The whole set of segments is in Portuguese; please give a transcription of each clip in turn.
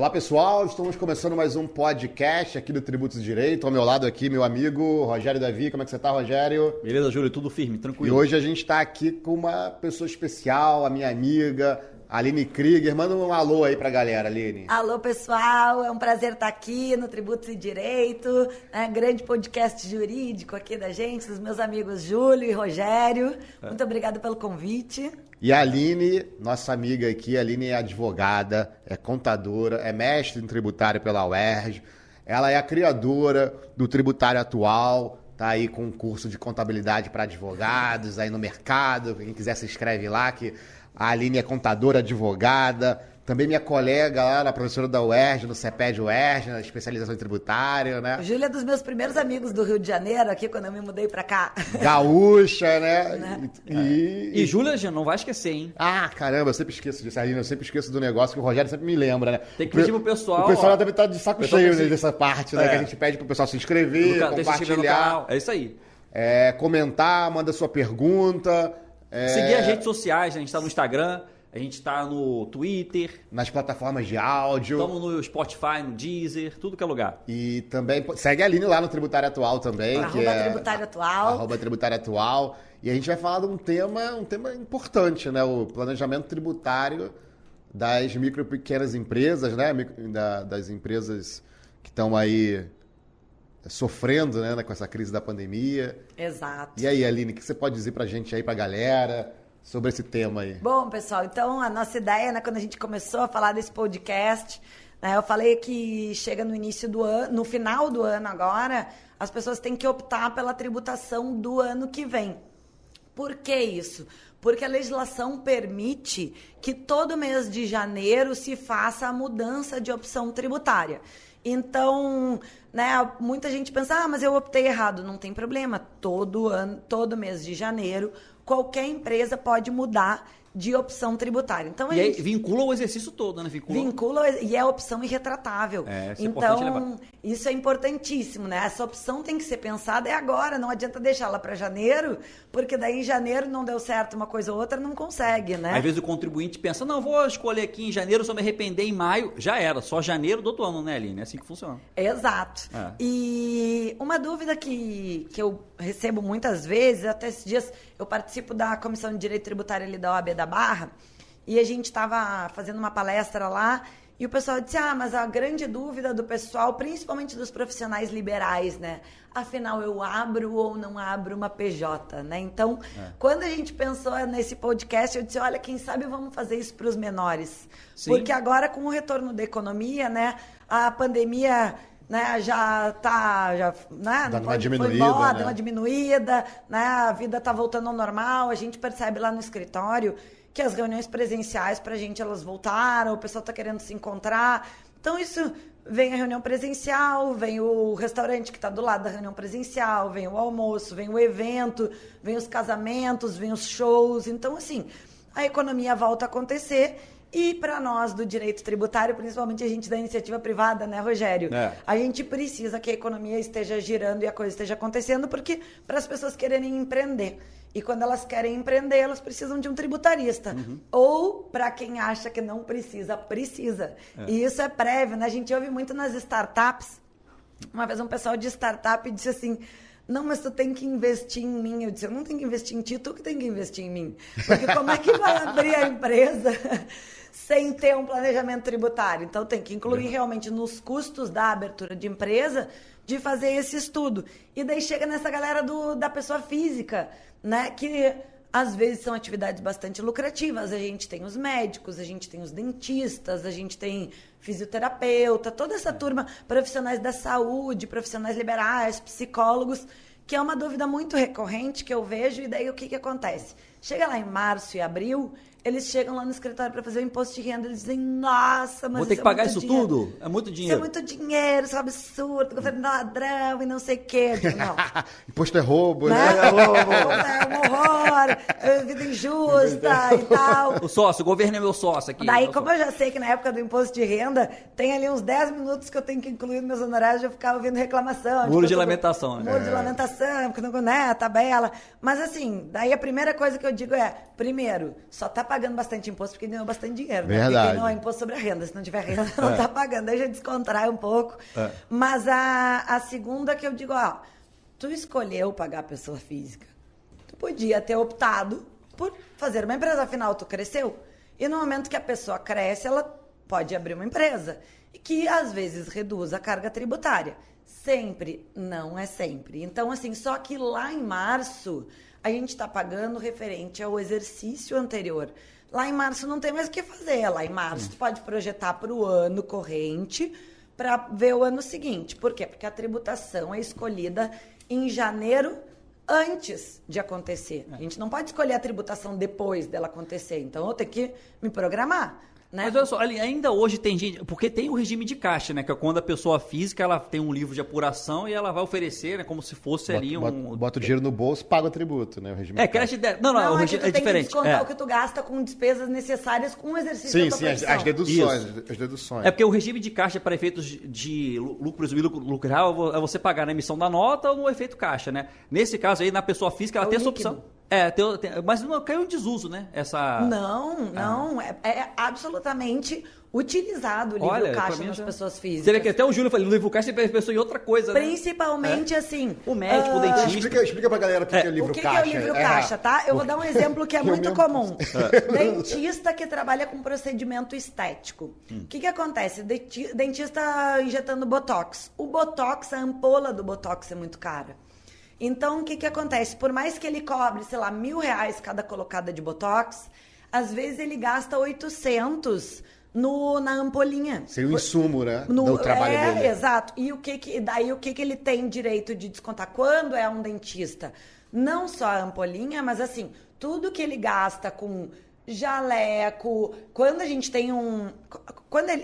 Olá pessoal, estamos começando mais um podcast aqui do Tributos e Direito. Ao meu lado aqui, meu amigo Rogério Davi. Como é que você tá, Rogério? Beleza, Júlio, tudo firme, tranquilo. E hoje a gente está aqui com uma pessoa especial, a minha amiga, Aline Krieger. Manda um alô aí pra galera, Aline. Alô pessoal, é um prazer estar aqui no Tributos e Direito, né? Grande podcast jurídico aqui da gente, dos meus amigos Júlio e Rogério. Muito obrigada pelo convite. E a Aline, nossa amiga aqui, a Aline é advogada, é contadora, é mestre em tributário pela UERJ. Ela é a criadora do Tributário Atual, tá aí com um curso de contabilidade para advogados aí no mercado. Quem quiser se inscreve lá, que a Aline é contadora, advogada. Também minha colega lá, a professora da UERJ, no CEPED UERJ, na especialização em tributário, né? Júlia é dos meus primeiros amigos do Rio de Janeiro, aqui quando eu me mudei pra cá. Gaúcha, né? E Júlia, já não vai esquecer, hein? Ah, caramba, eu sempre esqueço disso, Aline. Eu sempre esqueço do negócio que o Rogério sempre me lembra, né? Tem que pedir pro pessoal. O pessoal deve estar de saco cheio dessa parte, né? É. Que a gente pede pro pessoal se inscrever, compartilhar. É isso aí. Comentar, manda sua pergunta. Seguir as redes sociais, a gente tá no Instagram, a gente tá no Twitter. Nas plataformas de áudio. Estamos no Spotify, no Deezer, tudo que é lugar. E também segue a Aline lá no Tributário Atual também. Tributário Atual. @Tributário Atual. E a gente vai falar de um tema importante, né? O planejamento tributário das micro e pequenas empresas, né? Das empresas que estão aí sofrendo, né, com essa crise da pandemia. Exato. E aí, Aline, o que você pode dizer pra gente aí, pra galera, sobre esse tema aí? Bom, pessoal, então a nossa ideia, né, quando a gente começou a falar desse podcast, né, eu falei que chega no início do ano, no final do ano agora, as pessoas têm que optar pela tributação do ano que vem. Por que isso? Porque a legislação permite que todo mês de janeiro se faça a mudança de opção tributária. Então, né, muita gente pensa, mas eu optei errado. Não tem problema. Todo ano, todo mês de janeiro, qualquer empresa pode mudar de opção tributária. Então, aí vincula o exercício todo, né? Vincula e é opção irretratável. Então, isso é importantíssimo, né? Essa opção tem que ser pensada agora, não adianta deixá-la para janeiro, porque daí em janeiro não deu certo uma coisa ou outra, não consegue, né? Às vezes o contribuinte pensa, não, vou escolher aqui em janeiro, se eu me arrepender em maio, já era, só janeiro do outro ano, né, Aline? É assim que funciona. Exato. E uma dúvida que eu recebo muitas vezes, até esses dias eu participo da Comissão de Direito Tributário ali da OAB da Barra, e a gente estava fazendo uma palestra lá, e o pessoal disse, mas a grande dúvida do pessoal, principalmente dos profissionais liberais, né? Afinal, eu abro ou não abro uma PJ, né? Então, quando a gente pensou nesse podcast, eu disse, olha, quem sabe vamos fazer isso para os menores. Sim. Porque agora, com o retorno da economia, né? A pandemia, né, já tá, né, dando uma diminuída, deu uma diminuída, né? A vida está voltando ao normal, a gente percebe lá no escritório que as reuniões presenciais pra gente, elas voltaram, o pessoal tá querendo se encontrar. Então, isso vem a reunião presencial, vem o restaurante que tá do lado da reunião presencial, vem o almoço, vem o evento, vem os casamentos, vem os shows. Então, assim, a economia volta a acontecer. E para nós do direito tributário, principalmente a gente da iniciativa privada, né, Rogério? A gente precisa que a economia esteja girando e a coisa esteja acontecendo, porque para as pessoas quererem empreender. E quando elas querem empreender, elas precisam de um tributarista. Ou, para quem acha que não precisa, precisa. E isso é prévio, né? A gente ouve muito nas startups. Uma vez um pessoal de startup disse assim, não, mas tu tem que investir em mim. Eu disse, eu não tenho que investir em ti, tu que tem que investir em mim. Porque como é que vai abrir a empresa sem ter um planejamento tributário? Então, tem que incluir realmente nos custos da abertura de empresa, de fazer esse estudo. E daí chega nessa galera da pessoa física, né? Que às vezes são atividades bastante lucrativas. A gente tem os médicos, a gente tem os dentistas, a gente tem fisioterapeuta, toda essa turma, profissionais da saúde, profissionais liberais, psicólogos, que é uma dúvida muito recorrente que eu vejo. E daí o que acontece? Chega lá em março e abril, eles chegam lá no escritório para fazer o imposto de renda, eles dizem, nossa, mas vou ter que pagar isso tudo? É muito dinheiro. Isso é muito dinheiro, isso é um absurdo, governo ladrão e não sei o quê. Digo, não. Imposto é roubo, né? né? É um horror, vida injusta e tal. O sócio, o governo é meu sócio aqui. Daí, como eu já sei que na época do imposto de renda, tem ali uns 10 minutos que eu tenho que incluir nos meus honorários, eu ficava ouvindo reclamação. Muro de lamentação, né? Muro de lamentação, né, tabela. Mas assim, daí a primeira coisa que eu digo é, primeiro, só tá pagando bastante imposto porque ganhou bastante dinheiro, né? Verdade. Porque não é imposto sobre a renda, se não tiver renda, não tá pagando. Aí já descontrai um pouco. Mas a segunda que eu digo, ó, tu escolheu pagar a pessoa física. Tu podia ter optado por fazer uma empresa, afinal tu cresceu. E no momento que a pessoa cresce, ela pode abrir uma empresa. E que às vezes reduz a carga tributária. Sempre, não é sempre. Então, assim, só que lá em março, a gente está pagando referente ao exercício anterior. Lá em março não tem mais o que fazer. Lá em março tu pode projetar para o ano corrente para ver o ano seguinte. Por quê? Porque a tributação é escolhida em janeiro antes de acontecer. A gente não pode escolher a tributação depois dela acontecer. Então, eu tenho que me programar. Né? Mas olha só, ainda hoje tem gente, porque tem o regime de caixa, né? Que é quando a pessoa física ela tem um livro de apuração e ela vai oferecer, né? Como se fosse ali um. Bota o dinheiro no bolso, paga o tributo, né? O regime de crédito caixa. Não, o é regime que tu é tem diferente. que descontar o que tu gasta com despesas necessárias com o exercício da Sim, tua sim, profissão. as deduções. Isso. As deduções. É porque o regime de caixa para efeitos de lucro presumido, lucro real, é você pagar na emissão da nota ou no efeito caixa, né? Nesse caso aí, na pessoa física, ela tem essa opção. Mas não caiu em desuso, né? Não. É absolutamente utilizado o livro caixa nas pessoas físicas. Seria que até o Júlio falou, o livro caixa você pensou em outra coisa, né? Principalmente assim... O médico, o dentista... Explica pra galera o que é o livro caixa. O que é o livro caixa, tá? Eu vou dar um exemplo que é muito comum. Dentista que trabalha com procedimento estético. O que acontece? Dentista injetando Botox. O Botox, a ampola do Botox é muito cara. Então, o que acontece? Por mais que ele cobre, sei lá, R$1.000 cada colocada de Botox, às vezes ele gasta 800 na ampolinha. Seria o insumo, né? Do trabalho dele. Exato. E daí o que ele tem direito de descontar? Quando é um dentista? Não só a ampolinha, mas assim, tudo que ele gasta com jaleco, quando a gente tem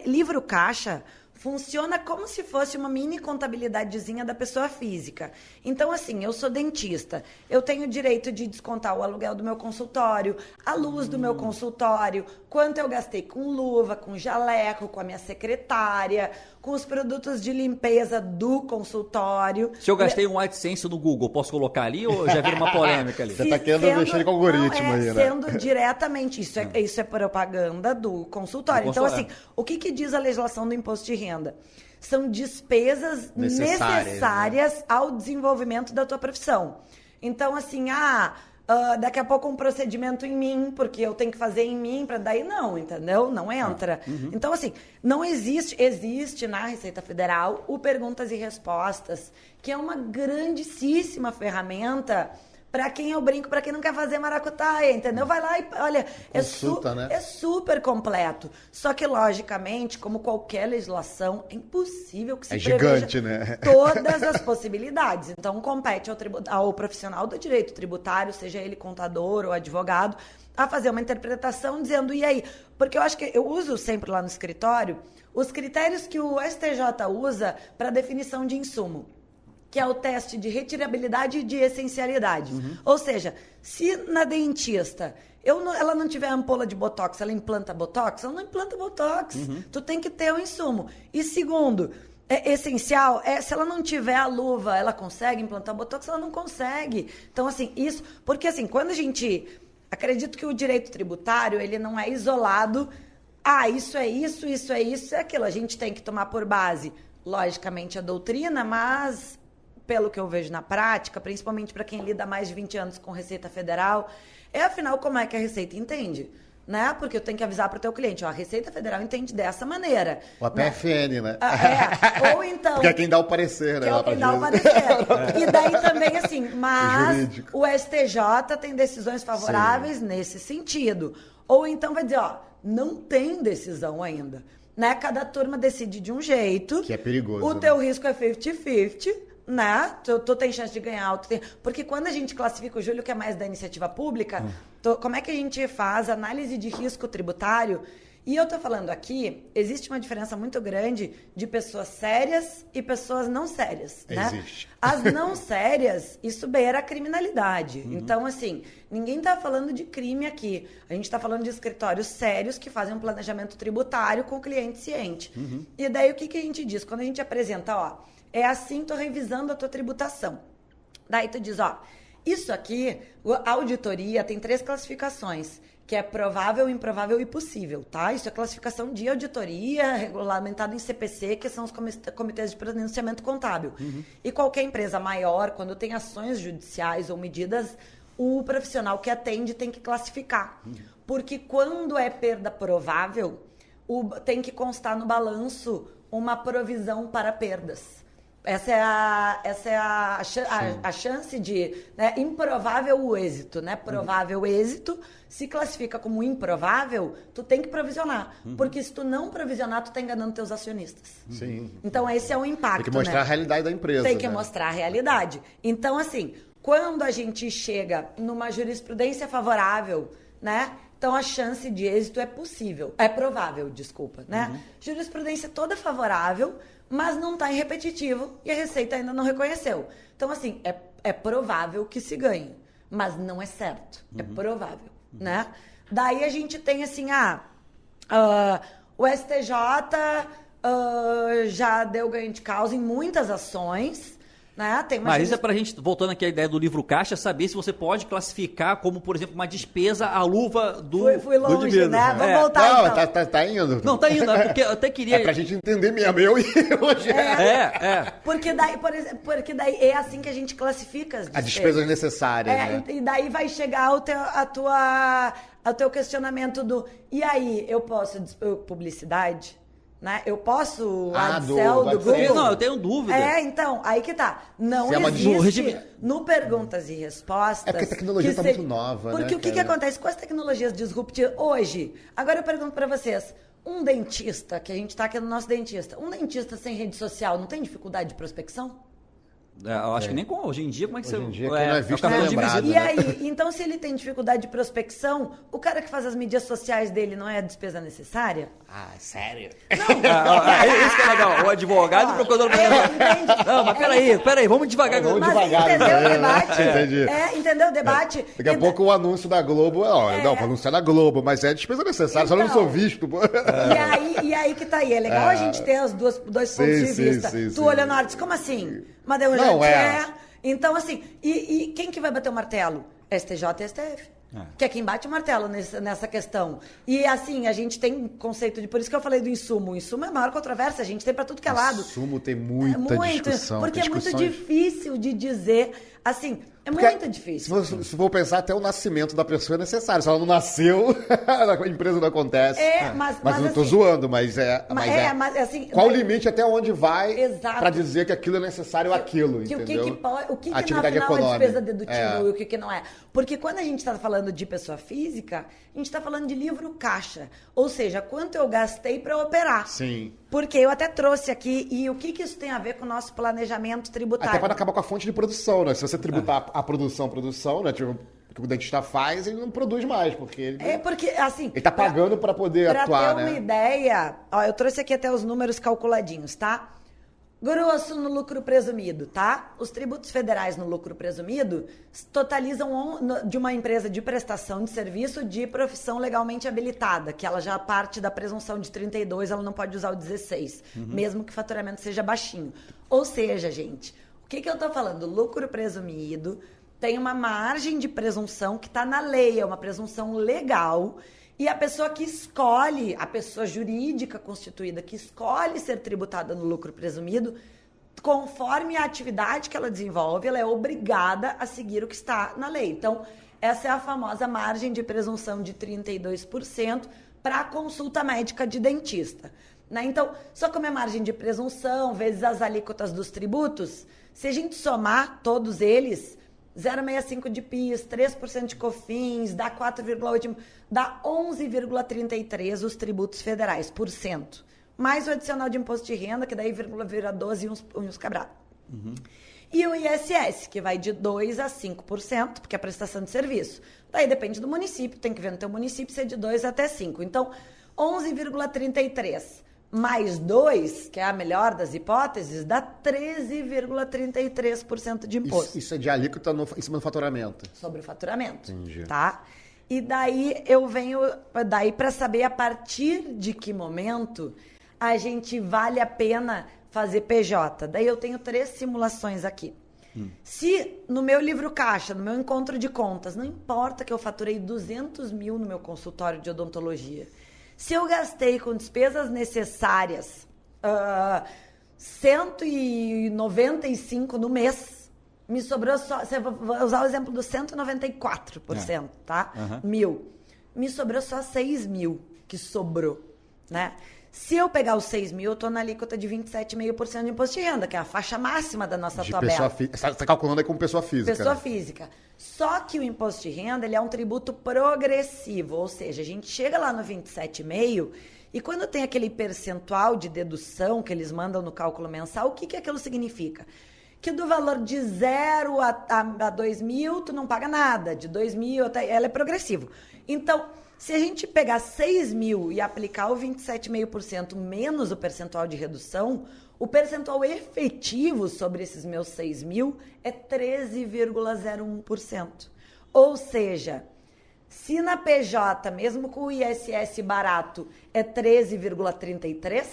livro caixa, funciona como se fosse uma mini contabilidadezinha da pessoa física. Então, assim, eu sou dentista, eu tenho direito de descontar o aluguel do meu consultório, a luz do meu consultório, quanto eu gastei com luva, com jaleco, com a minha secretária, com os produtos de limpeza do consultório. Se eu gastei um AdSense no Google, posso colocar ali ou já vira uma polêmica ali? Você está querendo mexer com o algoritmo aí, né? Sendo diretamente, isso é propaganda do consultório. Então, assim, o que diz a legislação do imposto de renda? São despesas necessárias ao desenvolvimento da tua profissão. Então, assim, daqui a pouco um procedimento em mim, porque eu tenho que fazer em mim, para daí não, entendeu? Não entra. Então, assim, não existe na Receita Federal o Perguntas e Respostas, que é uma grandíssima ferramenta para quem eu brinco, para quem não quer fazer maracutaia, entendeu? Vai lá e, olha, consulta, né? É super completo. Só que, logicamente, como qualquer legislação, é impossível que se preveja gigante, né? todas as possibilidades. Então, compete ao profissional do direito tributário, seja ele contador ou advogado, a fazer uma interpretação dizendo, e aí? Porque eu acho que eu uso sempre lá no escritório os critérios que o STJ usa para definição de insumo, que é o teste de retirabilidade e de essencialidade. Ou seja, se na dentista ela não tiver ampola de Botox, ela implanta Botox? Ela não implanta Botox. Tu tem que ter o insumo. E segundo, essencial, se ela não tiver a luva, ela consegue implantar Botox? Ela não consegue. Então, assim, isso... Porque, assim, quando a gente... Acredito que o direito tributário, ele não é isolado. Isso é isso, isso é isso, é aquilo. A gente tem que tomar por base, logicamente, a doutrina, mas... pelo que eu vejo na prática, principalmente para quem lida há mais de 20 anos com Receita Federal, afinal, como é que a Receita entende? Né? Porque eu tenho que avisar para o teu cliente, a Receita Federal entende dessa maneira. Ou a PFN, né? Ou então... Porque é quem dá o parecer, né? Que é quem dá o parecer. E daí também, assim, mas o STJ tem decisões favoráveis nesse sentido. Ou então vai dizer, não tem decisão ainda. Né? Cada turma decide de um jeito. Que é perigoso. O teu risco é 50-50. Né? Tu tem chance de ganhar, porque quando a gente classifica o Júlio, que é mais da iniciativa pública, como é que a gente faz análise de risco tributário E eu tô falando aqui, existe uma diferença muito grande de pessoas sérias e pessoas não sérias, né? Existe. As não sérias, isso beira a criminalidade. Então, assim, ninguém tá falando de crime aqui. A gente tá falando de escritórios sérios que fazem um planejamento tributário com o cliente ciente. E daí, o que que a gente diz? Quando a gente apresenta, ó, é assim, tô revisando a tua tributação. Daí tu diz, ó, isso aqui, a auditoria tem 3 classificações, que é provável, improvável e possível, tá? Isso é classificação de auditoria, regulamentado em CPC, que são os comitês de pronunciamento contábil. E qualquer empresa maior, quando tem ações judiciais ou medidas, o profissional que atende tem que classificar. Porque quando é perda provável, tem que constar no balanço uma provisão para perdas. Essa é a chance de, né, improvável o êxito, né? Provável êxito, se classifica como improvável, tu tem que provisionar. Porque se tu não provisionar, tu tá enganando teus acionistas. Sim. Então esse é o impacto, Tem que mostrar, né, a realidade da empresa. Tem que né? mostrar a realidade. Então, assim, quando a gente chega numa jurisprudência favorável, né? Então, a chance de êxito é possível. É provável, desculpa, né? Jurisprudência toda favorável, mas não está em repetitivo e a Receita ainda não reconheceu. Então, assim, é provável que se ganhe, mas não é certo. É provável, né? Daí a gente tem, assim, o STJ já deu ganho de causa em muitas ações, né? Tem uma Mas isso é pra gente, voltando aqui à ideia do livro caixa, saber se você pode classificar como, por exemplo, uma despesa a luva do Fui longe, do divino. né? Vamos voltar, Não, então. tá indo. Não, tá indo, é porque eu até queria... É pra gente entender mesmo, eu e hoje. Porque daí, por exemplo, é assim que a gente classifica as despesas. As despesas necessárias, né? E daí vai chegar ao teu questionamento do... E aí, eu posso... Publicidade? Né? Eu posso AdSell do Google? Não, eu tenho dúvida. Então, aí que tá. Não Se é existe no Perguntas e Respostas... É porque a tecnologia tá muito nova, porque né, o que acontece com as tecnologias disruptivas hoje? Agora eu pergunto pra vocês, um dentista, que a gente tá aqui no nosso dentista, um dentista sem rede social não tem dificuldade de prospecção? Eu acho que nem com hoje em dia, como é que Hoje você... em dia, quem não é visto o cartão não é de lembrado, visita. né? E aí, então se ele tem dificuldade de prospecção, o cara que faz as mídias sociais dele não é a despesa necessária? Ah, sério? Isso que é legal, o advogado e o procurador... Não, mas peraí, vamos devagar. Vamos Mas devagar, entendeu o né? debate? Entendi. Entendeu o debate? Daqui a pouco o anúncio da Globo, não, pra anunciar da Globo, mas é despesa necessária, só não sou visto. Pô. E aí que tá aí, é legal a gente ter os dois pontos de vista. Tu olha na hora e diz, como assim? Mas deu Não, Então, assim, e quem que vai bater o martelo? STJ e STF. Que é quem bate o martelo nessa questão. E assim, a gente tem conceito de... Por isso que eu falei do insumo. O insumo é a maior controvérsia, a gente tem pra tudo que é lado. O insumo tem muita discussão. Porque tem é muito discussões... difícil de dizer... Assim, muito difícil. Se for pensar, até o nascimento da pessoa é necessário. Se ela não nasceu, a empresa não acontece. Mas eu tô assim, zoando, mas assim, qual o limite até onde vai Exato. pra dizer que aquilo é necessário aquilo, entendeu? O que Atividade afinal econômica. é despesa dedutível e o que não é? Porque quando a gente está falando de pessoa física, a gente está falando de livro caixa. Ou seja, quanto eu gastei para operar. Sim. Porque eu até trouxe aqui, e o que isso tem a ver com o nosso planejamento tributário? Até para acabar com a fonte de produção, né? Se você tributar a produção, né? Tipo, o que o dentista faz, ele não produz mais, porque ele... porque, assim... Ele tá pagando para poder atuar, né? Para ter uma ideia, ó, eu trouxe aqui até os números calculadinhos, tá? Grosso no lucro presumido, tá? Os tributos federais no lucro presumido totalizam de uma empresa de prestação de serviço de profissão legalmente habilitada, que ela já parte da presunção de 32, ela não pode usar o 16, mesmo que o faturamento seja baixinho. Ou seja, gente, o que eu tô falando? Lucro presumido tem uma margem de presunção que está na lei, é uma presunção legal. E a pessoa que escolhe, a pessoa jurídica constituída que escolhe ser tributada no lucro presumido, conforme a atividade que ela desenvolve, ela é obrigada a seguir o que está na lei. Então, essa é a famosa margem de presunção de 32% para a consulta médica de dentista. Né? Então, só como é margem de presunção, vezes as alíquotas dos tributos, se a gente somar todos eles... 0,65 de PIS, 3% de COFINS, dá 4,8%, dá 11,33% os tributos federais, por cento. Mais o adicional de imposto de renda, que daí vira 12 e uns quebrados. E o ISS, que vai de 2% a 5%, porque é prestação de serviço. Daí depende do município, tem que ver no teu município se é de 2% até 5%. Então, 11,33 mais 2, que é a melhor das hipóteses, dá 13,33% de imposto. Isso é de alíquota em cima do faturamento. Sobre o faturamento. Entendi. Tá? E daí eu venho para saber a partir de que momento a gente vale a pena fazer PJ. Daí eu tenho 3 simulações aqui. Se no meu livro caixa, no meu encontro de contas, não importa que eu faturei 200 mil no meu consultório de odontologia, se eu gastei com despesas necessárias 195 no mês, me sobrou só... Você vai usar o exemplo do 194%, tá? Mil. Me sobrou só 6 mil que sobrou, né? Se eu pegar os 6 mil, eu estou na alíquota de 27,5% de imposto de renda, que é a faixa máxima da nossa tabela. Você está calculando aí como pessoa física. Pessoa física. Só que o imposto de renda, ele é um tributo progressivo, ou seja, a gente chega lá no 27,5% e quando tem aquele percentual de dedução que eles mandam no cálculo mensal, o que aquilo significa? Que do valor de 0 a 2 mil, tu não paga nada. De 2 mil, ela é progressivo. Então, se a gente pegar 6 mil e aplicar o 27,5% menos o percentual de redução, o percentual efetivo sobre esses meus 6 mil é 13,01%. Ou seja, se na PJ, mesmo com o ISS barato, é 13,33%,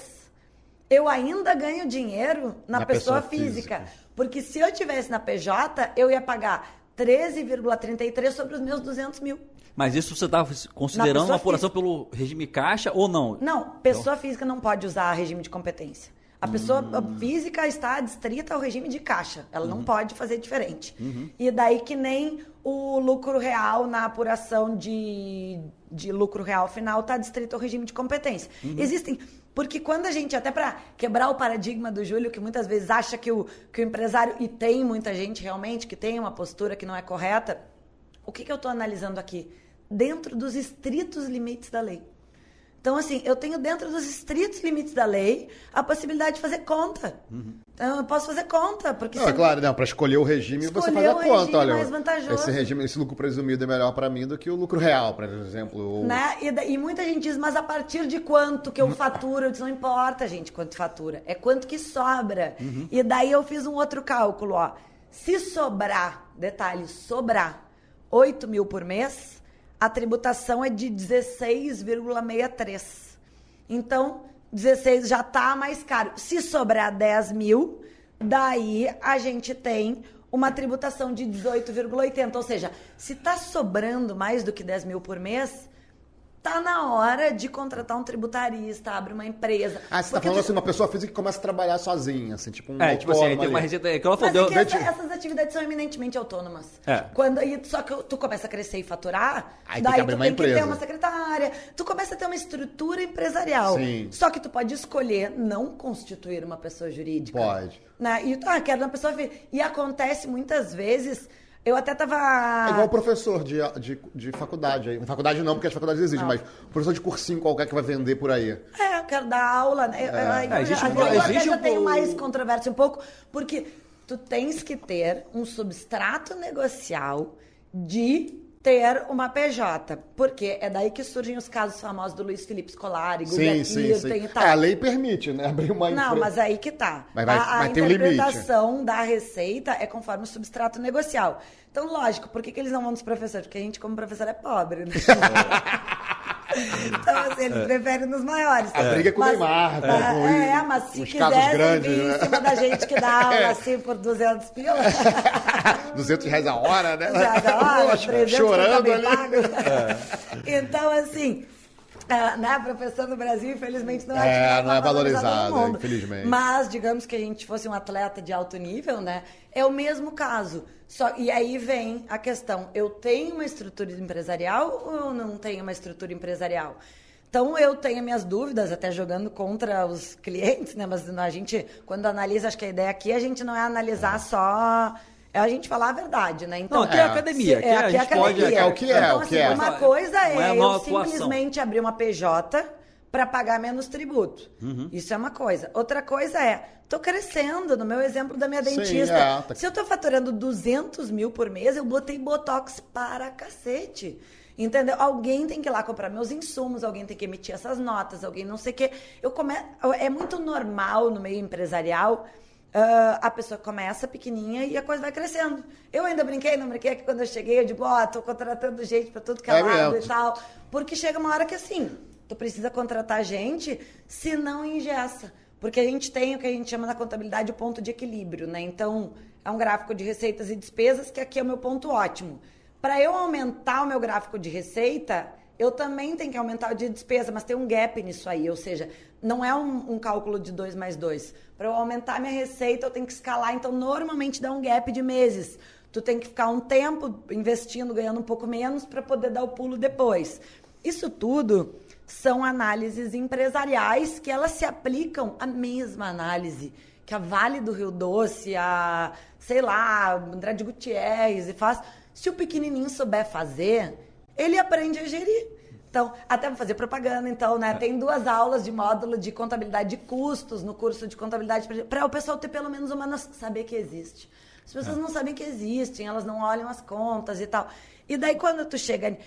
eu ainda ganho dinheiro na pessoa física. Porque se eu tivesse na PJ, eu ia pagar 13,33% sobre os meus 200 mil. Mas isso você está considerando uma apuração pelo regime caixa ou não? Não, pessoa física não pode usar regime de competência. A pessoa física está adstrita ao regime de caixa. Ela não pode fazer diferente. E daí que nem o lucro real na apuração de lucro real final está adstrito ao regime de competência. Existem... Porque quando a gente, até para quebrar o paradigma do Júlio, que muitas vezes acha que o empresário, e tem muita gente realmente que tem uma postura que não é correta, o que eu estou analisando aqui? Dentro dos estritos limites da lei. Então, assim, eu tenho dentro dos estritos limites da lei a possibilidade de fazer conta. Então, eu posso fazer conta. Porque não, é claro, não, para escolher o regime, você faz a conta. Olha, mais vantajoso. Esse lucro presumido é melhor para mim do que o lucro real, por exemplo. Né? E muita gente diz, mas a partir de quanto que eu faturo? Eu disse, não importa, gente, quanto fatura. É quanto que sobra. E daí eu fiz um outro cálculo, ó. Se sobrar, detalhe, sobrar 8 mil por mês, a tributação é de 16,63. Então, 16 já está mais caro. Se sobrar 10 mil, daí a gente tem uma tributação de 18,80. Ou seja, se está sobrando mais do que 10 mil por mês, tá na hora de contratar um tributarista, abre uma empresa. Ah, você tá falando assim, uma pessoa física que começa a trabalhar sozinha, assim, tipo um tipo assim, tem uma receita que ela falou. Mas essas atividades são eminentemente autônomas. Só que tu começa a crescer e faturar, aí daí tu tem que ter uma secretária, tu começa a ter uma estrutura empresarial. Sim. Só que tu pode escolher não constituir uma pessoa jurídica. Pode. Né? E quero uma pessoa física. E acontece muitas vezes... Eu até tava... É igual professor de faculdade. Faculdade não, porque as faculdades existem, mas professor de cursinho qualquer que vai vender por aí. Eu quero dar aula. Né? Existe eu tenho mais controvérsia um pouco, porque tu tens que ter um substrato negocial de ter uma PJ. Porque é daí que surgem os casos famosos do Luiz Felipe Scolari, Guga Kirten e tal. A lei permite, né? Abrir uma empresa. Não, mas aí que tá. Mas vai ter um limite. A interpretação da receita é conforme o substrato negocial. Então, lógico, por que eles não vão nos professores? Porque a gente, como professor, é pobre, né? Então, assim, eles preferem nos maiores. A briga é com o Neymar, mas se os casos quiserem grandes, vir em cima da gente que dá aula assim por 200 pila. R$200 a hora, né? Poxa, 300 chorando ali. Então, assim... né, professor no Brasil, infelizmente, não é valorizado, no mundo. Infelizmente. Mas, digamos que a gente fosse um atleta de alto nível, né? É o mesmo caso. E aí vem a questão, eu tenho uma estrutura empresarial ou eu não tenho uma estrutura empresarial? Então, eu tenho minhas dúvidas, até jogando contra os clientes, né? Mas a gente, quando analisa, acho que a ideia aqui, a gente não é analisar só... É a gente falar a verdade, né? Então, não, aqui é academia. Aqui a gente pode... É o que é, então, o que é. Uma coisa é eu atuação. simplesmente abrir uma PJ para pagar menos tributo. Isso é uma coisa. Outra coisa é, tô crescendo, no meu exemplo da minha dentista. Se eu tô faturando 200 mil por mês, eu botei Botox para cacete. Entendeu? Alguém tem que ir lá comprar meus insumos, alguém tem que emitir essas notas, alguém não sei o quê. É muito normal no meio empresarial a pessoa começa pequenininha e a coisa vai crescendo. Eu ainda não brinquei que quando eu cheguei, eu digo, tô contratando gente pra tudo que é lado e tal. Porque chega uma hora que assim, tu precisa contratar gente, se não engessa. Porque a gente tem o que a gente chama na contabilidade o ponto de equilíbrio, né? Então, é um gráfico de receitas e despesas, que aqui é o meu ponto ótimo. Para eu aumentar o meu gráfico de receita, eu também tenho que aumentar o de despesa, mas tem um gap nisso aí, ou seja, não é um cálculo de 2 mais 2. Para eu aumentar minha receita, eu tenho que escalar, então normalmente dá um gap de meses. Tu tem que ficar um tempo investindo, ganhando um pouco menos, para poder dar o pulo depois. Isso tudo são análises empresariais que elas se aplicam à mesma análise que a Vale do Rio Doce, a, sei lá, André de Gutierrez e faz. Se o pequenininho souber fazer, ele aprende a gerir. Então, até vou fazer propaganda, então, né? Tem 2 aulas de módulo de contabilidade de custos no curso de contabilidade para o pessoal ter pelo menos uma noção, saber que existe. As pessoas não sabem que existem, elas não olham as contas e tal. E daí, quando tu chega...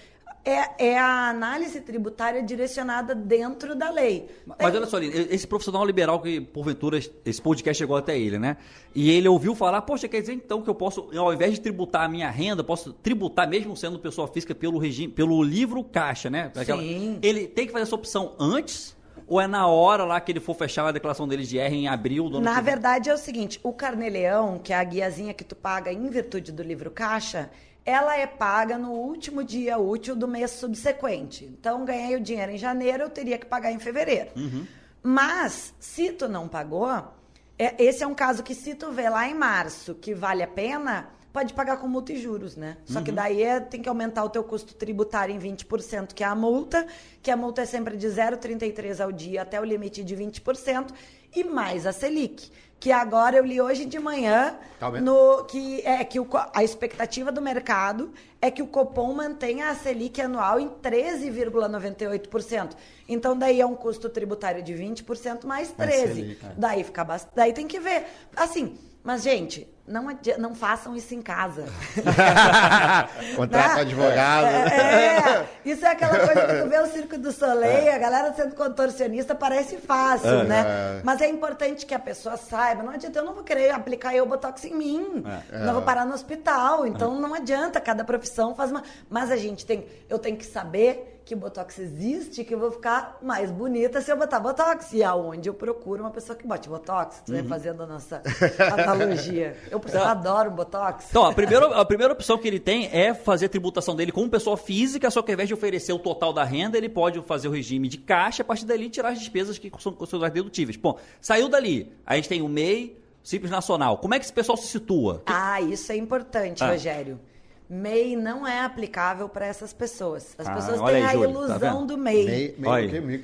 É a análise tributária direcionada dentro da lei. Mas olha só, Aline, esse profissional liberal que, porventura, esse podcast chegou até ele, né? E ele ouviu falar, poxa, quer dizer então que eu posso, ao invés de tributar a minha renda, posso tributar mesmo sendo pessoa física pelo regime, pelo livro caixa, né? Sim. Ele tem que fazer essa opção antes ou é na hora lá que ele for fechar a declaração dele de R em abril do ano que vem? Verdade é o seguinte, o Carnê-Leão, que é a guiazinha que tu paga em virtude do livro caixa, ela é paga no último dia útil do mês subsequente. Então, ganhei o dinheiro em janeiro, eu teria que pagar em fevereiro. Mas, se tu não pagou, esse é um caso que se tu vê lá em março que vale a pena, pode pagar com multa e juros, né? Só que daí tem que aumentar o teu custo tributário em 20%, que é a multa é sempre de 0,33 ao dia até o limite de 20%, e mais a Selic, que agora eu li hoje de manhã, a expectativa do mercado é que o Copom mantenha a Selic anual em 13,98%. Então, daí é um custo tributário de 20% mais 13%. Daí fica bastante. Daí tem que ver. Assim, mas, gente, não façam isso em casa. Contrata advogado. Isso é aquela coisa que tu vê o Circo do Soleil, a galera sendo contorcionista, parece fácil, né? Mas é importante que a pessoa saiba. Não adianta, eu não vou querer aplicar o Botox em mim. Não vou parar no hospital. Então, não adianta, cada profissão faz uma... Mas eu tenho que saber que o Botox existe, que eu vou ficar mais bonita se eu botar Botox. E aonde eu procuro uma pessoa que bote Botox, fazendo a nossa analogia. Eu adoro Botox. Então, a primeira opção que ele tem é fazer a tributação dele como pessoa física, só que ao invés de oferecer o total da renda, ele pode fazer o regime de caixa, a partir dali tirar as despesas que são consideradas dedutíveis. Bom, saiu dali, a gente tem o MEI, Simples Nacional. Como é que esse pessoal se situa? Isso é importante, Rogério. MEI não é aplicável para essas pessoas. As pessoas olha têm aí, a Júlio, ilusão do MEI.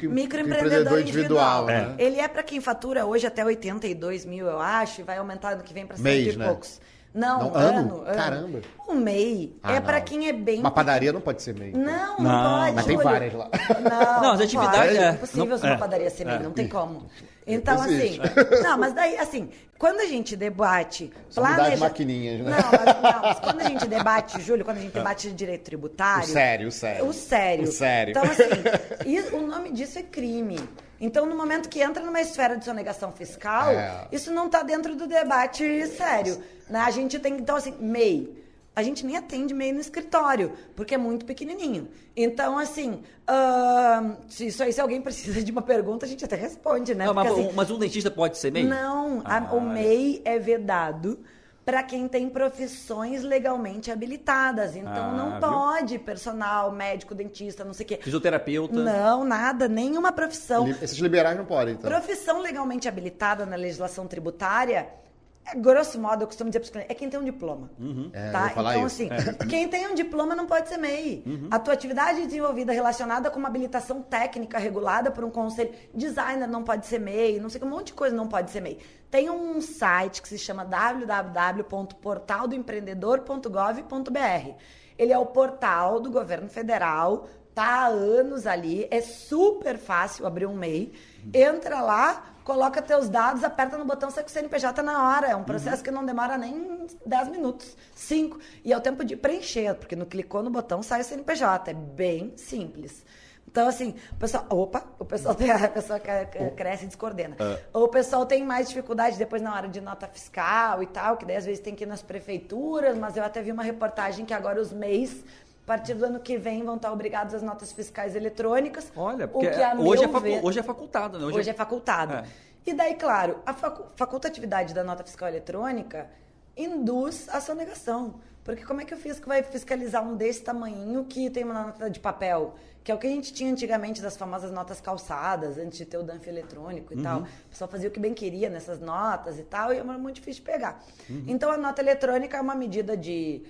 Microempreendedor individual. Né? Ele é para quem fatura hoje até 82 mil, eu acho, e vai aumentar no que vem para 100 e poucos. Não, ano. Caramba. O MEI para quem é bem... Uma padaria não pode ser MEI. Não pode. Mas tem várias lá. Não, as atividades... É impossível ser uma padaria ser MEI, não tem como. Então, assim... Não, mas daí, assim, quando a gente debate... Mudar as maquininhas, né? Mas quando a gente debate, Júlio, quando a gente debate de direito tributário... O sério. Então, assim, o nome disso é crime. Então, no momento que entra numa esfera de sonegação fiscal, isso não está dentro do debate sério. Né? A gente tem, então, assim, MEI. A gente nem atende MEI no escritório, porque é muito pequenininho. Então, assim, se alguém precisa de uma pergunta, a gente até responde, né? Não, porque, mas um dentista pode ser MEI? Não, o MEI é vedado para quem tem profissões legalmente habilitadas. Então, não pode personal, médico, dentista, não sei o quê. Fisioterapeuta? Não, nada, nenhuma profissão. Esses liberais não podem, então. Profissão legalmente habilitada na legislação tributária, grosso modo, eu costumo dizer para os clientes, é quem tem um diploma. Tá? Então, assim, quem tem um diploma não pode ser MEI. A tua atividade desenvolvida relacionada com uma habilitação técnica regulada por um conselho, designer não pode ser MEI, não sei que, um monte de coisa não pode ser MEI. Tem um site que se chama www.portaldoempreendedor.gov.br. Ele é o portal do governo federal, tá há anos ali, é super fácil abrir um MEI. Entra lá, coloca teus dados, aperta no botão, sai com o CNPJ na hora. É um processo que não demora nem 10 minutos, 5. E é o tempo de preencher, porque no clicou no botão, sai o CNPJ. É bem simples. Então, assim, o pessoal cresce e descoordena. O pessoal tem mais dificuldade depois na hora de nota fiscal e tal, que daí às vezes tem que ir nas prefeituras, mas eu até vi uma reportagem que agora os MEIs, a partir do ano que vem, vão estar obrigados às notas fiscais eletrônicas. Olha, porque hoje é facultado, né? Hoje é facultado. E daí, claro, a facultatividade da nota fiscal eletrônica induz a sonegação. Porque como é que o fisco vai fiscalizar um desse tamanhinho que tem uma nota de papel? Que é o que a gente tinha antigamente das famosas notas calçadas, antes de ter o DANF eletrônico e tal. O pessoal fazia o que bem queria nessas notas e tal, e era muito difícil de pegar. Então, a nota eletrônica é uma medida de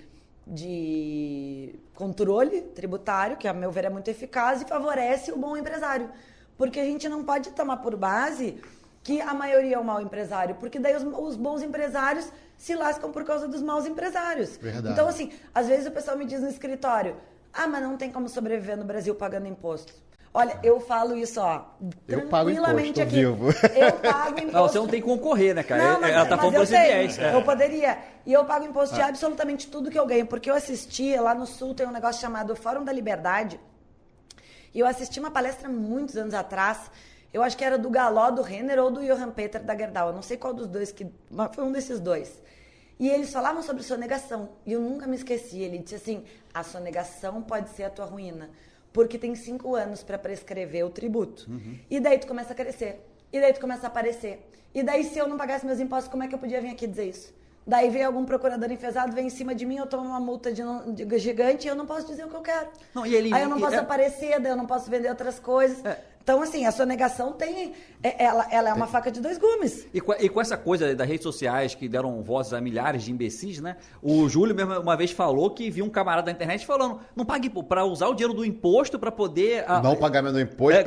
controle tributário, que, a meu ver, é muito eficaz e favorece o bom empresário. Porque a gente não pode tomar por base que a maioria é um mau empresário, porque daí os bons empresários se lascam por causa dos maus empresários. Verdade. Então, assim, às vezes o pessoal me diz no escritório, mas não tem como sobreviver no Brasil pagando imposto. Olha, eu falo isso, eu pago imposto, aqui. vivo. Eu pago imposto. Não, você não tem que concorrer, né, cara? Não, Ela tá falando por esse viés. Eu poderia. E eu pago imposto de absolutamente tudo que eu ganho, porque eu assisti, lá no Sul tem um negócio chamado Fórum da Liberdade, e eu assisti uma palestra muitos anos atrás, eu acho que era do Galó, do Renner ou do Johan Peter da Gerdau, eu não sei qual dos dois, mas foi um desses dois. E eles falavam sobre sonegação, e eu nunca me esqueci. Ele disse assim, a sonegação pode ser a tua ruína, porque tem 5 anos para prescrever o tributo. E daí tu começa a crescer, e daí tu começa a aparecer. E daí se eu não pagasse meus impostos, como é que eu podia vir aqui dizer isso? Daí vem algum procurador enfesado, vem em cima de mim, eu tomo uma multa de gigante e eu não posso dizer o que eu quero. Não, aí eu não posso aparecer, daí eu não posso vender outras coisas. Então, assim, a sonegação ela é uma faca de 2 gumes. E com essa coisa das redes sociais que deram vozes a milhares de imbecis, né? O Júlio mesmo uma vez falou que viu um camarada da internet falando, não pague para usar o dinheiro do imposto para poder... Não pagar meu imposto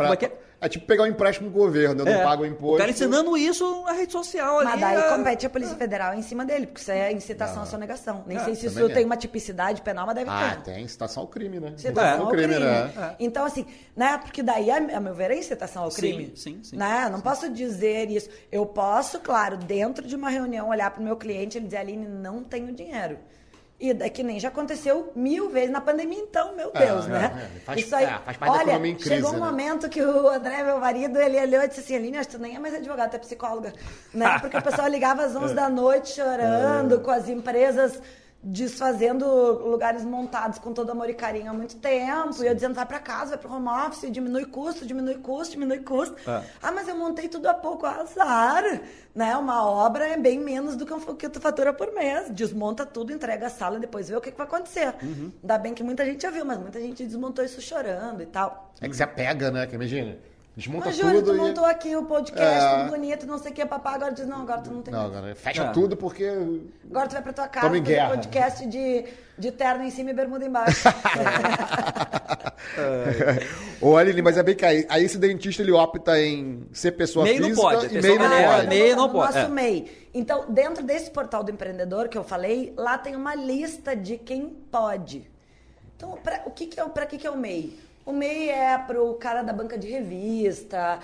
É tipo pegar um empréstimo do governo, eu não pago o imposto. O cara ensinando isso na rede social. Mas daí compete a Polícia Federal em cima dele, porque isso é incitação à sonegação. Nem sei se isso tem uma tipicidade penal, mas deve ter. Tem incitação ao crime, né? Incitação ao crime, né? Então, assim, né? Porque daí, a meu ver, é incitação ao crime. Sim. Né? Não posso dizer isso. Eu posso, claro, dentro de uma reunião, olhar para o meu cliente e ele dizer, Aline, não tenho dinheiro. E que nem já aconteceu 1000 vezes na pandemia, então, meu Deus, né? Faz parte da economia em crise, chegou um momento que o André, meu marido, ele olhou e disse assim, Aline, acho que tu nem é mais advogado, tu é psicóloga, né? Porque o pessoal ligava às 11 da noite chorando, com as empresas desfazendo lugares montados com todo amor e carinho há muito tempo, e eu dizendo, vai pra casa, vai pro home office, diminui custo. Mas eu montei tudo há pouco, azar, né? Uma obra é bem menos do que tu fatura por mês, desmonta tudo, entrega a sala, depois vê o que vai acontecer. Ainda bem que muita gente já viu, mas muita gente desmontou isso chorando e tal. É que você apega, né? Que imagina, desmonta mas, Júlio, tudo tu montou aqui o podcast, tudo bonito, não sei o que, papá, agora diz, não, agora tu não tem nada. Agora fecha tudo porque... Agora tu vai pra tua casa, fazer um podcast de terno em cima e bermuda embaixo. Ô, Aline, mas é bem que aí esse dentista, ele opta em ser pessoa física não pode, e MEI não pode. MEI não pode. Nosso MEI. Então, dentro desse portal do empreendedor que eu falei, lá tem uma lista de quem pode. Então, pra que é o MEI? O MEI é pro cara da banca de revista,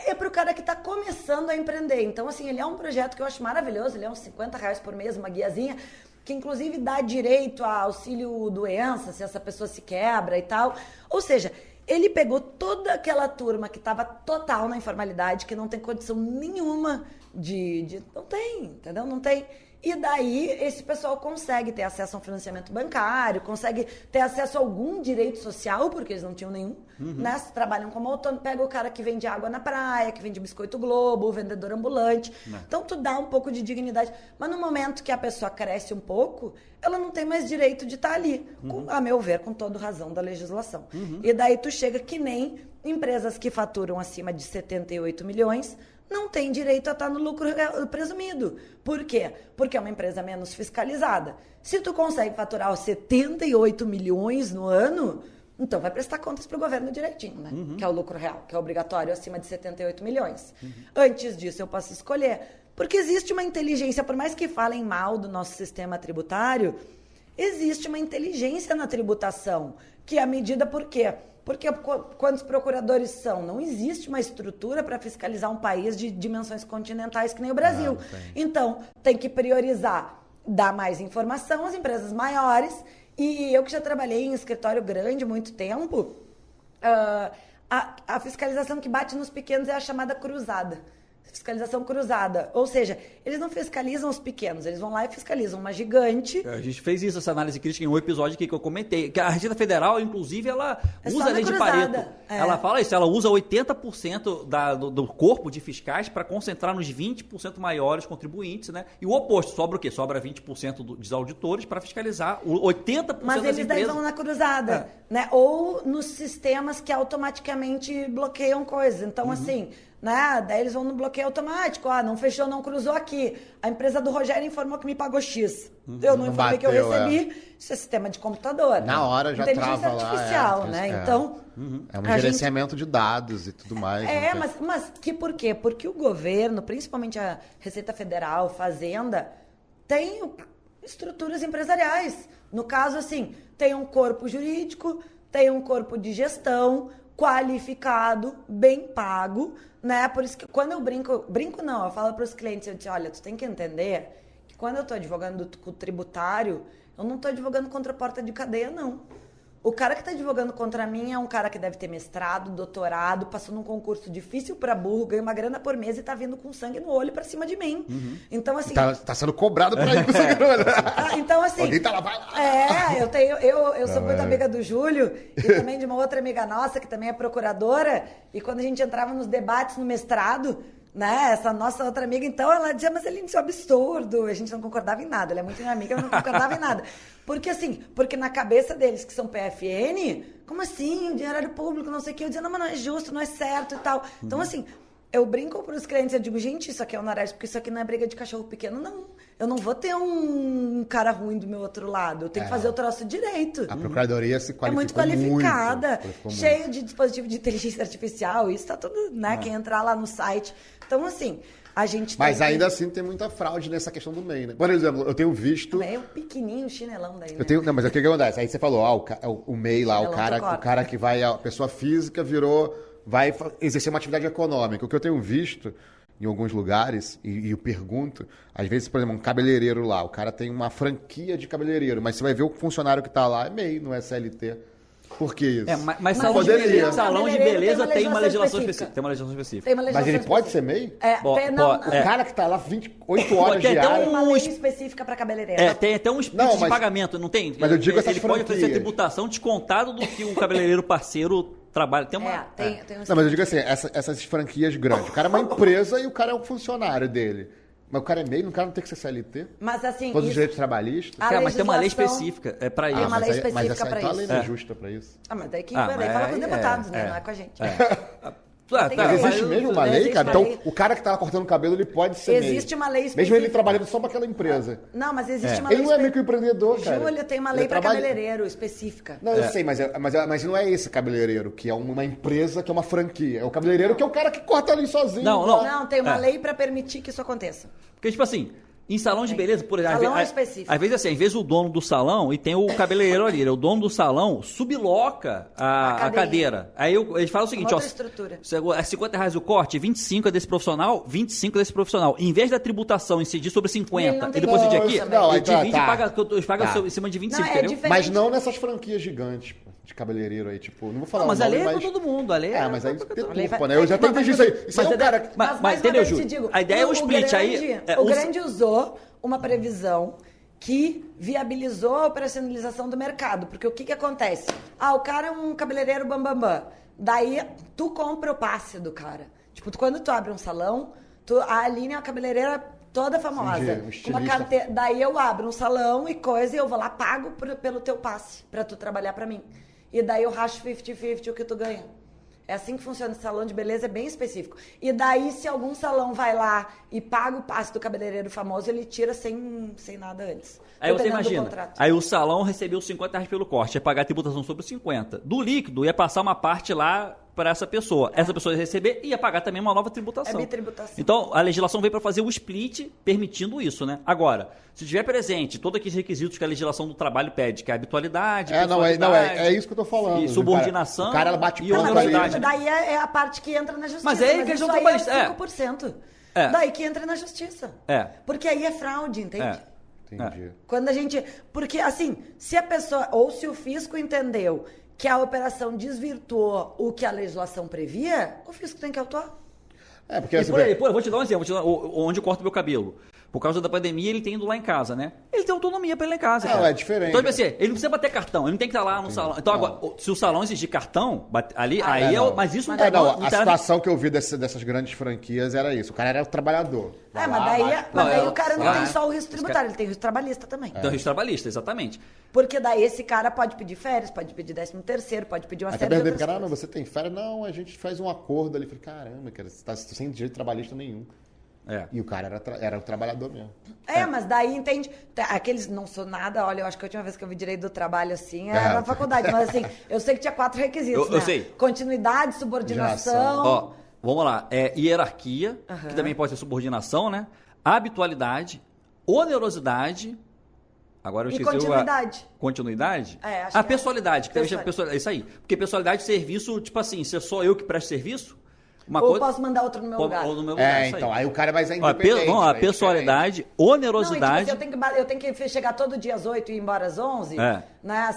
é pro cara que tá começando a empreender. Então, assim, ele é um projeto que eu acho maravilhoso, ele é uns R$50 por mês, uma guiazinha, que inclusive dá direito a auxílio doença, se essa pessoa se quebra e tal. Ou seja, ele pegou toda aquela turma que estava total na informalidade, que não tem condição nenhuma não tem, entendeu? Não tem. E daí, esse pessoal consegue ter acesso a um financiamento bancário, consegue ter acesso a algum direito social, porque eles não tinham nenhum, né? Trabalham como autônomo, pega o cara que vende água na praia, que vende biscoito Globo, o vendedor ambulante. Então, tu dá um pouco de dignidade. Mas no momento que a pessoa cresce um pouco, ela não tem mais direito de estar ali, a meu ver, com toda razão da legislação. E daí, tu chega que nem empresas que faturam acima de 78 milhões, não tem direito a estar no lucro presumido. Por quê? Porque é uma empresa menos fiscalizada. Se tu consegue faturar os 78 milhões no ano, então vai prestar contas para o governo direitinho, né? Que é o lucro real, que é obrigatório acima de 78 milhões. Antes disso, eu posso escolher. Porque existe uma inteligência, por mais que falem mal do nosso sistema tributário, existe uma inteligência na tributação, que é a medida por quê? Porque quantos procuradores são? Não existe uma estrutura para fiscalizar um país de dimensões continentais que nem o Brasil. Então, tem que priorizar, dar mais informação às empresas maiores. E eu que já trabalhei em escritório grande muito tempo, a fiscalização que bate nos pequenos é a chamada cruzada. Fiscalização cruzada. Ou seja, eles não fiscalizam os pequenos, eles vão lá e fiscalizam uma gigante. A gente fez isso, essa análise crítica, em um episódio aqui que eu comentei. Que a Receita Federal, inclusive, ela usa a lei de Pareto. Ela fala isso, ela usa 80% do corpo de fiscais para concentrar nos 20% maiores contribuintes, né? E o oposto, sobra o quê? Sobra 20% dos auditores para fiscalizar 80% Mas das eles daí empresas. vão na cruzada, né? Ou nos sistemas que automaticamente bloqueiam coisas. Então, assim, né? Daí eles vão no bloqueio automático. Não fechou, não cruzou aqui. A empresa do Rogério informou que me pagou X. Eu não informei que eu recebi. Isso é sistema de computador. Na hora já Inteligência trava lá. artificial, né? Então... É um gerenciamento de dados e tudo mais. Mas por quê? Porque o governo, principalmente a Receita Federal, Fazenda, tem estruturas empresariais. No caso, assim, tem um corpo jurídico, tem um corpo de gestão qualificado, bem pago, né? Por isso que quando eu brinco não, eu falo para os clientes, eu digo, olha, tu tem que entender que quando eu estou advogando com o tributário, eu não estou advogando contra a porta de cadeia, não. O cara que está advogando contra mim é um cara que deve ter mestrado, doutorado, passou num concurso difícil para burro, ganha uma grana por mês e tá vindo com sangue no olho para cima de mim. Então, assim... Tá sendo cobrado por aí com sangue no olho. Então, assim... Alguém tá lá, vai lá. Eu sou muito amiga do Júlio e também de uma outra amiga nossa, que também é procuradora, e quando a gente entrava nos debates no mestrado, né, essa nossa outra amiga, então, ela dizia, mas ele disse um absurdo, a gente não concordava em nada, ela é muito minha amiga, mas não concordava em nada. Porque na cabeça deles, que são PFN, como assim, dinheiro era público, não sei o que, eu dizia, não, mas não é justo, não é certo e tal. Então, assim, eu brinco para os clientes, eu digo, gente, isso aqui é honorário, porque isso aqui não é briga de cachorro pequeno, não. Eu não vou ter um cara ruim do meu outro lado, eu tenho que fazer o troço direito. A Procuradoria se qualificou muito qualificada, muito. cheio de dispositivo de inteligência artificial, isso tá tudo, né, quem entrar lá no site. Então, assim, a gente Mas ainda assim tem muita fraude nessa questão do MEI, né? Por exemplo, eu tenho visto... É o pequenininho, o chinelão daí, né? Não, mas o que acontece? Aí você falou, o MEI lá, o cara que vai, a pessoa física vai exercer uma atividade econômica. O que eu tenho visto em alguns lugares, e eu pergunto, às vezes, por exemplo, um cabeleireiro lá, o cara tem uma franquia de cabeleireiro, mas você vai ver o funcionário que está lá é MEI, não é CLT. Por que isso? Mas salão de beleza tem uma legislação específica. Tem uma legislação específica. Mas ele pode ser MEI? O cara que está lá 28 horas tem diárias... Tem uma lei específica para cabeleireiro. Tem até um espírito de pagamento, não tem? Mas eu digo essas Ele pode oferecer tributação descontado do que o cabeleireiro parceiro trabalha. Tem uma... Não, mas eu digo assim, essas franquias grandes. O cara é uma empresa e o cara é um funcionário dele. Mas o cara é MEI, o cara não tem que ser CLT? Mas assim... Todos os direitos trabalhistas? Mas tem uma lei específica para isso. Tem uma lei específica para isso. Então a lei não é justa para isso. Mas daí quem vai fala com os deputados, né? Não é com a gente. Mas existe mesmo uma lei, cara? Então, o cara que tá lá cortando o cabelo, ele pode ser MEI. Existe uma lei específica. Mesmo ele trabalhando só para aquela empresa. Não, mas existe uma lei específica. Ele não é microempreendedor, cara. Júlio tem uma lei para cabeleireiro específica. Não, eu sei, mas não é esse cabeleireiro, que é uma empresa, que é uma franquia. É o cabeleireiro que é o cara que corta ali sozinho. Não, tem uma lei para permitir que isso aconteça. Porque, tipo assim... Em salão de beleza, por exemplo, salão específico. Às vezes o dono do salão, e tem o cabeleireiro ali, o dono do salão subloca a cadeira. Aí ele fala o seguinte, estrutura. É R$50 o corte, 25 é desse profissional, 25 é desse profissional. Em vez da tributação incidir sobre 50 e depois incidir aqui, ele divide e paga em cima de 25, entendeu? Mas não nessas franquias gigantes, de cabeleireiro aí, tipo, não vou falar mas a lei é pra todo mundo, a lei é... mas aí deturpa, né? Eu já entendi isso aí. Isso é o cara... Mas entendeu, Júlio? A ideia é o split aí... O grande usou uma previsão que viabilizou a operacionalização do mercado. Porque o que acontece? O cara é um cabeleireiro bambambam. Daí, tu compra o passe do cara. Tipo, quando tu abre um salão, a Aline é uma cabeleireira toda famosa. Daí eu abro um salão e coisa, e eu vou lá, pago pelo teu passe, pra tu trabalhar pra mim. E daí eu racho 50-50 o que tu ganha. É assim que funciona. Esse salão de beleza é bem específico. E daí, se algum salão vai lá e paga o passe do cabeleireiro famoso, ele tira sem nada antes. Aí você imagina, aí o salão recebeu R$50 pelo corte, ia pagar a tributação sobre 50. Do líquido, ia passar uma parte lá para essa pessoa. Essa pessoa ia receber e ia pagar também uma nova tributação. É bitributação. Então, a legislação veio para fazer o split, permitindo isso, né? Agora, se tiver presente todos aqueles requisitos que a legislação do trabalho pede, que é a habitualidade, é isso que eu tô falando. e subordinação o cara bate e ponto onerosidade. ali. Daí é a parte que entra na justiça. Mas é aí que eles isso vão aí trabalhista. é 5%. Daí que entra na justiça. Porque aí é fraude, entende? Entendi. Quando a gente... Porque, assim, se a pessoa... Ou se o fisco entendeu que a operação desvirtuou o que a legislação previa, o fisco tem que autuar. Porque E por aí, eu vou te dar um exemplo, onde eu corto meu cabelo. Por causa da pandemia, ele tem indo lá em casa, né? Ele tem autonomia para ir lá em casa. É diferente. Então, assim, ele não precisa bater cartão, ele não tem que estar lá no salão. Então, agora, se o salão exigir cartão, ali, mas isso não a situação que eu vi dessas grandes franquias era isso. O cara era o trabalhador. Mas daí o cara não tem só o risco tributário, ele tem o risco trabalhista também. Então, risco trabalhista, exatamente. Porque daí esse cara pode pedir férias, pode pedir 13º, pode pedir uma série de outras cara, coisas. você tem férias? Não, a gente faz um acordo ali. Eu falei, caramba, cara, você tá sem direito trabalhista nenhum. E o cara era o trabalhador mesmo. Mas daí, entende? Aqueles, não sou nada, olha, eu acho que a última vez que eu vi direito do trabalho assim era na faculdade. Mas assim, eu sei que tinha 4 requisitos, eu sei. Continuidade, subordinação. Ó, vamos lá. Hierarquia, que também pode ser subordinação, né? Habitualidade, onerosidade. Agora eu esqueci continuidade. Continuidade? Acho que pessoalidade. Que é isso aí. Porque pessoalidade de serviço, tipo assim, se é só eu que presto serviço, posso mandar outro no meu lugar. Ou no meu lugar, então, aí o cara vai ser independente. A pessoalidade, onerosidade... Não, tipo, eu tenho que chegar todo dia às 8 e ir embora às 11, né?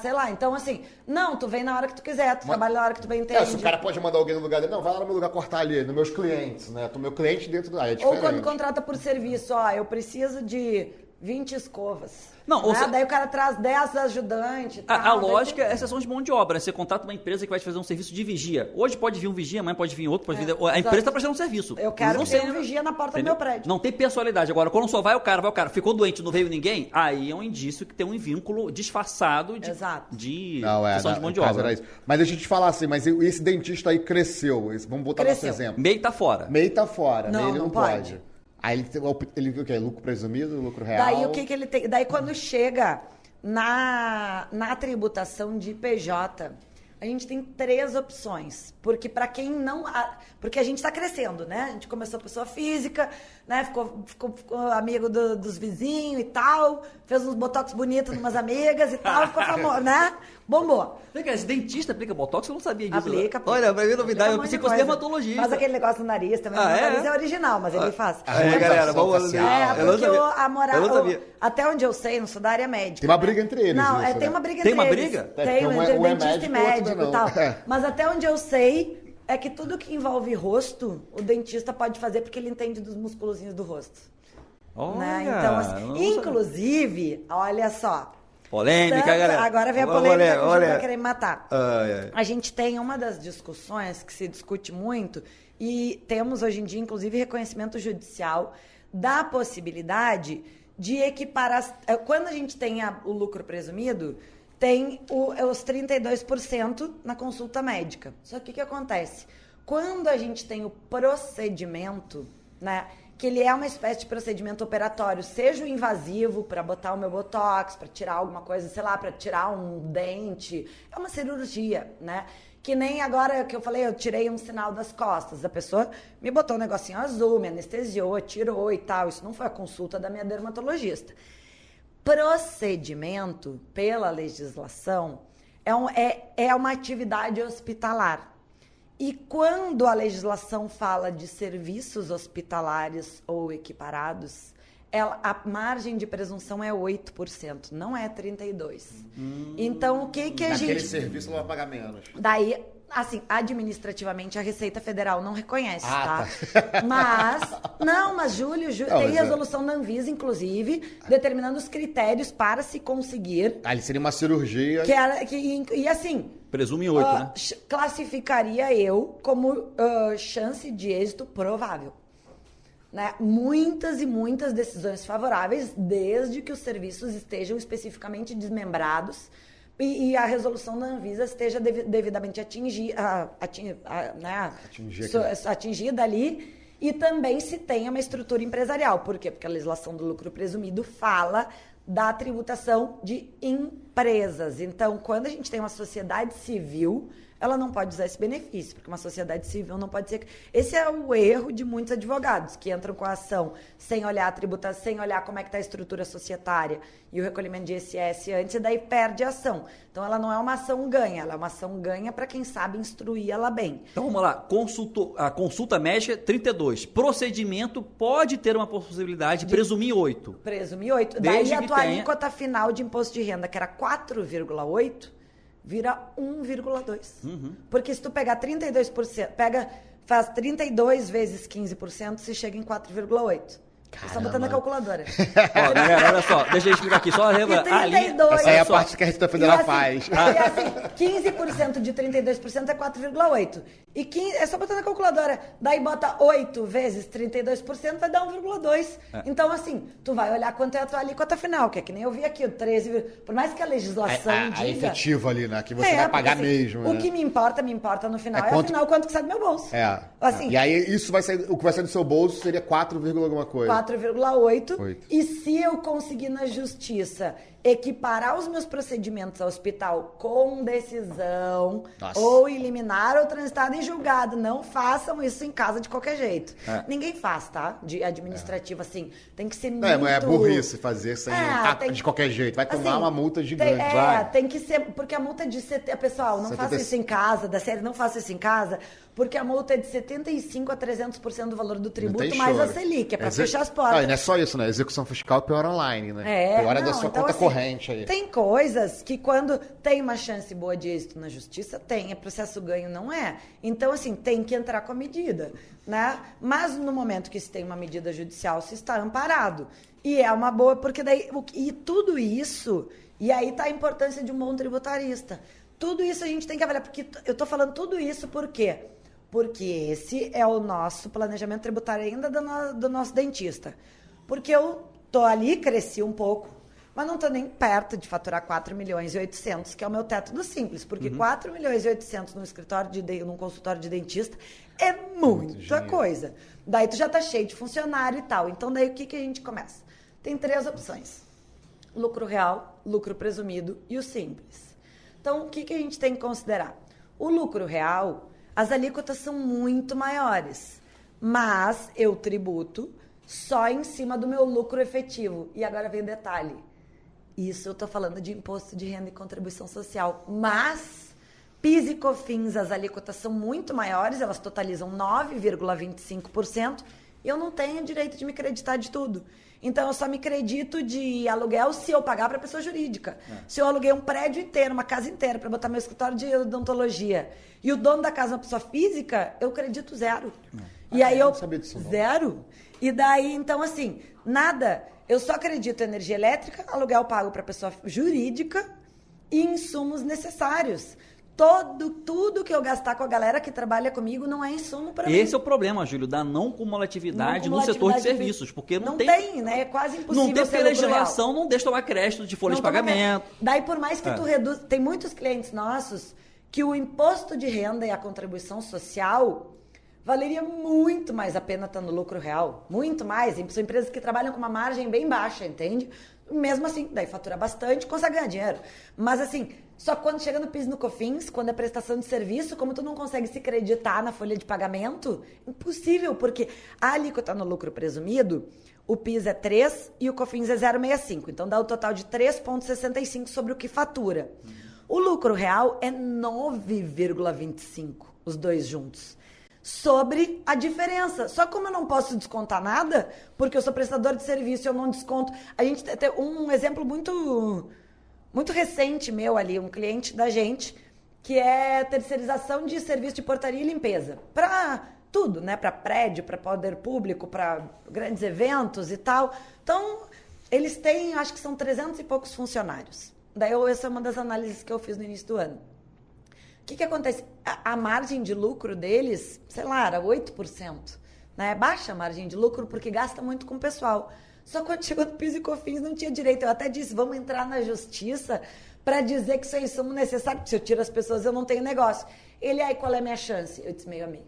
Sei lá. Então, assim, não, tu vem na hora que tu quiser, tu trabalha na hora que tu bem entende. Se o cara pode mandar alguém no lugar dele, não, vai lá no meu lugar cortar ali, nos meus clientes, né? O meu cliente dentro do... é diferente. Ou quando contrata por serviço, eu preciso de 20 escovas. Não, daí o cara traz 10 ajudantes. A lógica é exceção de mão de obra. Você contrata uma empresa que vai te fazer um serviço de vigia. Hoje pode vir um vigia, amanhã pode vir outro, pode vir... A empresa está prestando um serviço. Eu quero que tenha um vigia na porta do meu prédio. Não tem pessoalidade. Agora, quando só vai o cara, ficou doente, não veio ninguém, aí é um indício que tem um vínculo disfarçado de exceção de mão de obra. Mas deixa eu te falar assim, mas esse dentista aí cresceu. Vamos botar nosso exemplo. MEI tá fora. MEI tá fora. Não, ele não pode. Aí ele o quê? Lucro presumido, lucro real? Daí o que ele tem? Daí quando chega na tributação de PJ, a gente tem 3 opções. Porque para quem não... Porque a gente está crescendo, né? A gente começou pessoa física, né? Ficou amigo dos vizinhos e tal, fez uns botox bonitos umas amigas e tal, ficou famoso, né? Bombou. Esse dentista aplica botox? Eu não sabia disso. Aplica. Olha, pra mim novidade, eu pensei que fosse dermatologista. Faz aquele negócio no nariz também. O nariz é original, mas ele faz. Galera, vamos lá. Porque a moral... Até onde eu sei, não sou da área médica. Tem uma briga entre eles. Não, isso, tem uma briga entre eles. Tem uma briga? Tem dentista e médico e tal. Mas até onde eu sei é que tudo que envolve rosto, o dentista pode fazer porque ele entende dos musculozinhos do rosto. Olha, né? Então, assim, inclusive, olha só. Polêmica, galera. Agora vem a polêmica que vai querer me matar. A gente tem uma das discussões que se discute muito e temos hoje em dia, inclusive, reconhecimento judicial da possibilidade de equiparar... Quando a gente tem o lucro presumido, tem os 32% na consulta médica. Só que o que acontece? Quando a gente tem o procedimento, né, que ele é uma espécie de procedimento operatório, seja o invasivo para botar o meu botox, para tirar alguma coisa, sei lá, para tirar um dente, é uma cirurgia, né? Que nem agora que eu falei, eu tirei um sinal das costas, a pessoa me botou um negocinho azul, me anestesiou, tirou e tal, isso não foi a consulta da minha dermatologista. Procedimento, pela legislação, é uma atividade hospitalar. E quando a legislação fala de serviços hospitalares ou equiparados, a margem de presunção é 8%, não é 32%. Então, o que a gente... Naquele serviço não vai pagar menos. Daí, assim, administrativamente, a Receita Federal não reconhece, tá? Mas, Júlio, tem resolução da Anvisa, inclusive, determinando os critérios para se conseguir... Ali seria uma cirurgia... E assim... Presume 8, né? Classificaria eu como chance de êxito provável. Né? Muitas e muitas decisões favoráveis, desde que os serviços estejam especificamente desmembrados e a resolução da Anvisa esteja devidamente atingida ali, e também se tenha uma estrutura empresarial. Por quê? Porque a legislação do lucro presumido fala da tributação de empresas. Então, quando a gente tem uma sociedade civil, ela não pode usar esse benefício, porque uma sociedade civil não pode ser... Esse é o erro de muitos advogados, que entram com a ação sem olhar a tributação, sem olhar como é que está a estrutura societária e o recolhimento de ISS antes, e daí perde a ação. Então, ela não é uma ação ganha, ela é uma ação ganha para quem sabe instruir ela bem. Então, vamos lá. A consulta médica, 32. Procedimento pode ter uma possibilidade de presumir 8. Presumir 8. Daí a tua alíquota final de imposto de renda, que era 4,8%, vira 1,2%. Porque se tu pegar 32%, faz 32 vezes 15%, você chega em 4,8%. Só botando a calculadora. Ó, galera, olha só, deixa eu explicar aqui. Só lembra, essa aí é a parte que a Receita Federal faz. E assim, 15% de 32% é 4,8%. E 15, é só botar na calculadora. Daí bota 8 vezes 32%, vai dar 1,2%. Então, assim, tu vai olhar quanto é a tua alíquota final, que é que nem eu vi aqui, o 13%. Por mais que a legislação diga... A efetiva ali, né? Que você vai pagar porque, assim, mesmo. O né? que me importa no final. Afinal, quanto que sai do meu bolso. Assim, e aí, isso vai sair, o que vai sair do seu bolso seria 4, alguma coisa. 4,8%. E se eu conseguir na justiça equiparar os meus procedimentos ao hospital com decisão, ou eliminar ou transitar em julgado, não façam isso em casa de qualquer jeito. Ninguém faz, tá? De administrativo, assim. Tem que ser muito... É burrice fazer sem de qualquer jeito. Vai tomar uma multa gigante. Tem que ser... Porque a multa é de... Pessoal, não faça isso em casa, da série, não faça isso em casa, porque a multa é de 75% a 300% do valor do tributo, mais a Selic, é pra fechar as portas. Não é só isso, né? Execução fiscal pior online, né? Pior da sua conta corrente aí. Tem coisas que quando tem uma chance boa de êxito na justiça, é processo ganho, não é. Então, assim, tem que entrar com a medida, né? Mas no momento que se tem uma medida judicial, se está amparado. E é uma boa, porque daí... E tudo isso... E aí tá a importância de um bom tributarista. Tudo isso a gente tem que avaliar, porque eu tô falando tudo isso por quê? Porque esse é o nosso planejamento tributário ainda do nosso dentista. Porque eu tô ali, cresci um pouco, mas não tô nem perto de faturar 4 milhões e 800, que é o meu teto do Simples. Porque 4 milhões e 800 num consultório de dentista é muita coisa. Daí tu já tá cheio de funcionário e tal. Então daí o que a gente começa? Tem 3 opções. Lucro real, lucro presumido e o Simples. Então, o que a gente tem que considerar? O lucro real, as alíquotas são muito maiores, mas eu tributo só em cima do meu lucro efetivo. E agora vem o detalhe. Isso eu estou falando de imposto de renda e contribuição social. Mas PIS e COFINS, as alíquotas são muito maiores, elas totalizam 9,25%, e eu não tenho direito de me creditar de tudo. Então, eu só me credito de aluguel se eu pagar para pessoa jurídica. Se eu aluguei um prédio inteiro, uma casa inteira, para botar meu escritório de odontologia, e o dono da casa é uma pessoa física, eu credito 0. E aí eu... não sabia disso, não. 0. E daí, então, assim, nada. Eu só acredito em energia elétrica, aluguel pago para pessoa jurídica e insumos necessários. Tudo que eu gastar com a galera que trabalha comigo não é insumo para mim. Esse é o problema, Júlio, da não cumulatividade no setor de serviços, porque não tem, né? É quase impossível. Não tem, porque a legislação não deixa tomar crédito de folha de pagamento. Daí, por mais que tu reduz... Tem muitos clientes nossos que o imposto de renda e a contribuição social valeria muito mais a pena estar no lucro real. Muito mais. São empresas que trabalham com uma margem bem baixa, entende? Mesmo assim, daí fatura bastante, consegue ganhar dinheiro. Mas assim, só quando chega no PIS e no COFINS, quando é prestação de serviço, como tu não consegue se creditar na folha de pagamento, impossível, porque a alíquota no lucro presumido, o PIS é 3 e o COFINS é 0,65. Então dá o total de 3,65 sobre o que fatura. O lucro real é 9,25, os dois juntos. Sobre a diferença. Só como eu não posso descontar nada, porque eu sou prestador de serviço e eu não desconto. A gente tem um exemplo muito recente meu ali, um cliente da gente, que é terceirização de serviço de portaria e limpeza. Para tudo, né? Para prédio, para poder público, para grandes eventos e tal. Então, eles têm, acho que são 300 e poucos funcionários. Daí, essa é uma das análises que eu fiz no início do ano. O que acontece? A margem de lucro deles, sei lá, era 8%. Né? Baixa a margem de lucro porque gasta muito com o pessoal. Só quando chegou no PIS e COFINS não tinha direito. Eu até disse, vamos entrar na justiça para dizer que isso é insumo necessário, porque se eu tiro as pessoas eu não tenho negócio. Ele, aí qual é a minha chance? Eu disse, meio a meio.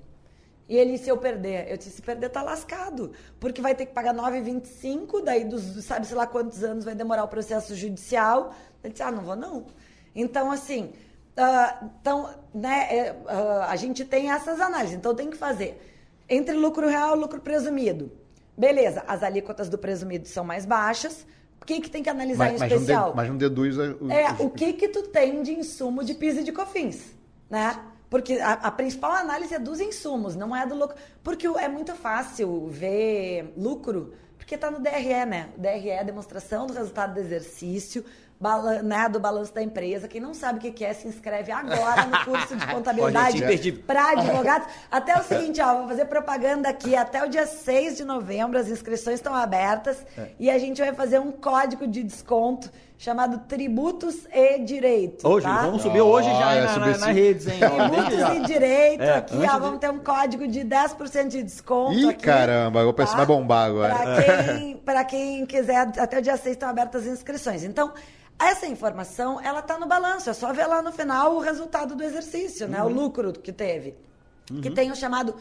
E ele, se eu perder? Eu disse, se perder tá lascado, porque vai ter que pagar 9,25, daí sabe-se lá quantos anos vai demorar o processo judicial. Ele disse, não vou não. Então, assim, a gente tem essas análises, então tem que fazer entre lucro real e lucro presumido. Beleza, as alíquotas do presumido são mais baixas. O que tem que analisar em especial? Mas não deduz... o que tu tem de insumo de PIS e de COFINS, né? Porque a principal análise é dos insumos, não é do lucro. Porque é muito fácil ver lucro, porque está no DRE, né? O DRE é a demonstração do resultado do exercício, do balanço da empresa. Quem não sabe o que é, se inscreve agora no curso de contabilidade para advogados. Até o seguinte, vou fazer propaganda aqui. Até o dia 6 de novembro, as inscrições estão abertas e a gente vai fazer um código de desconto chamado Tributos e Direito. Hoje, tá? Vamos subir hoje já nas redes, hein? Tributos e Direito, aqui, vamos ter um código de 10% de desconto. Ih, aqui, caramba, eu penso vai bombar agora. Para quem quiser, até o dia 6 estão abertas as inscrições. Então, essa informação, ela está no balanço, é só ver lá no final o resultado do exercício, né? O lucro que teve. Que tem o chamado...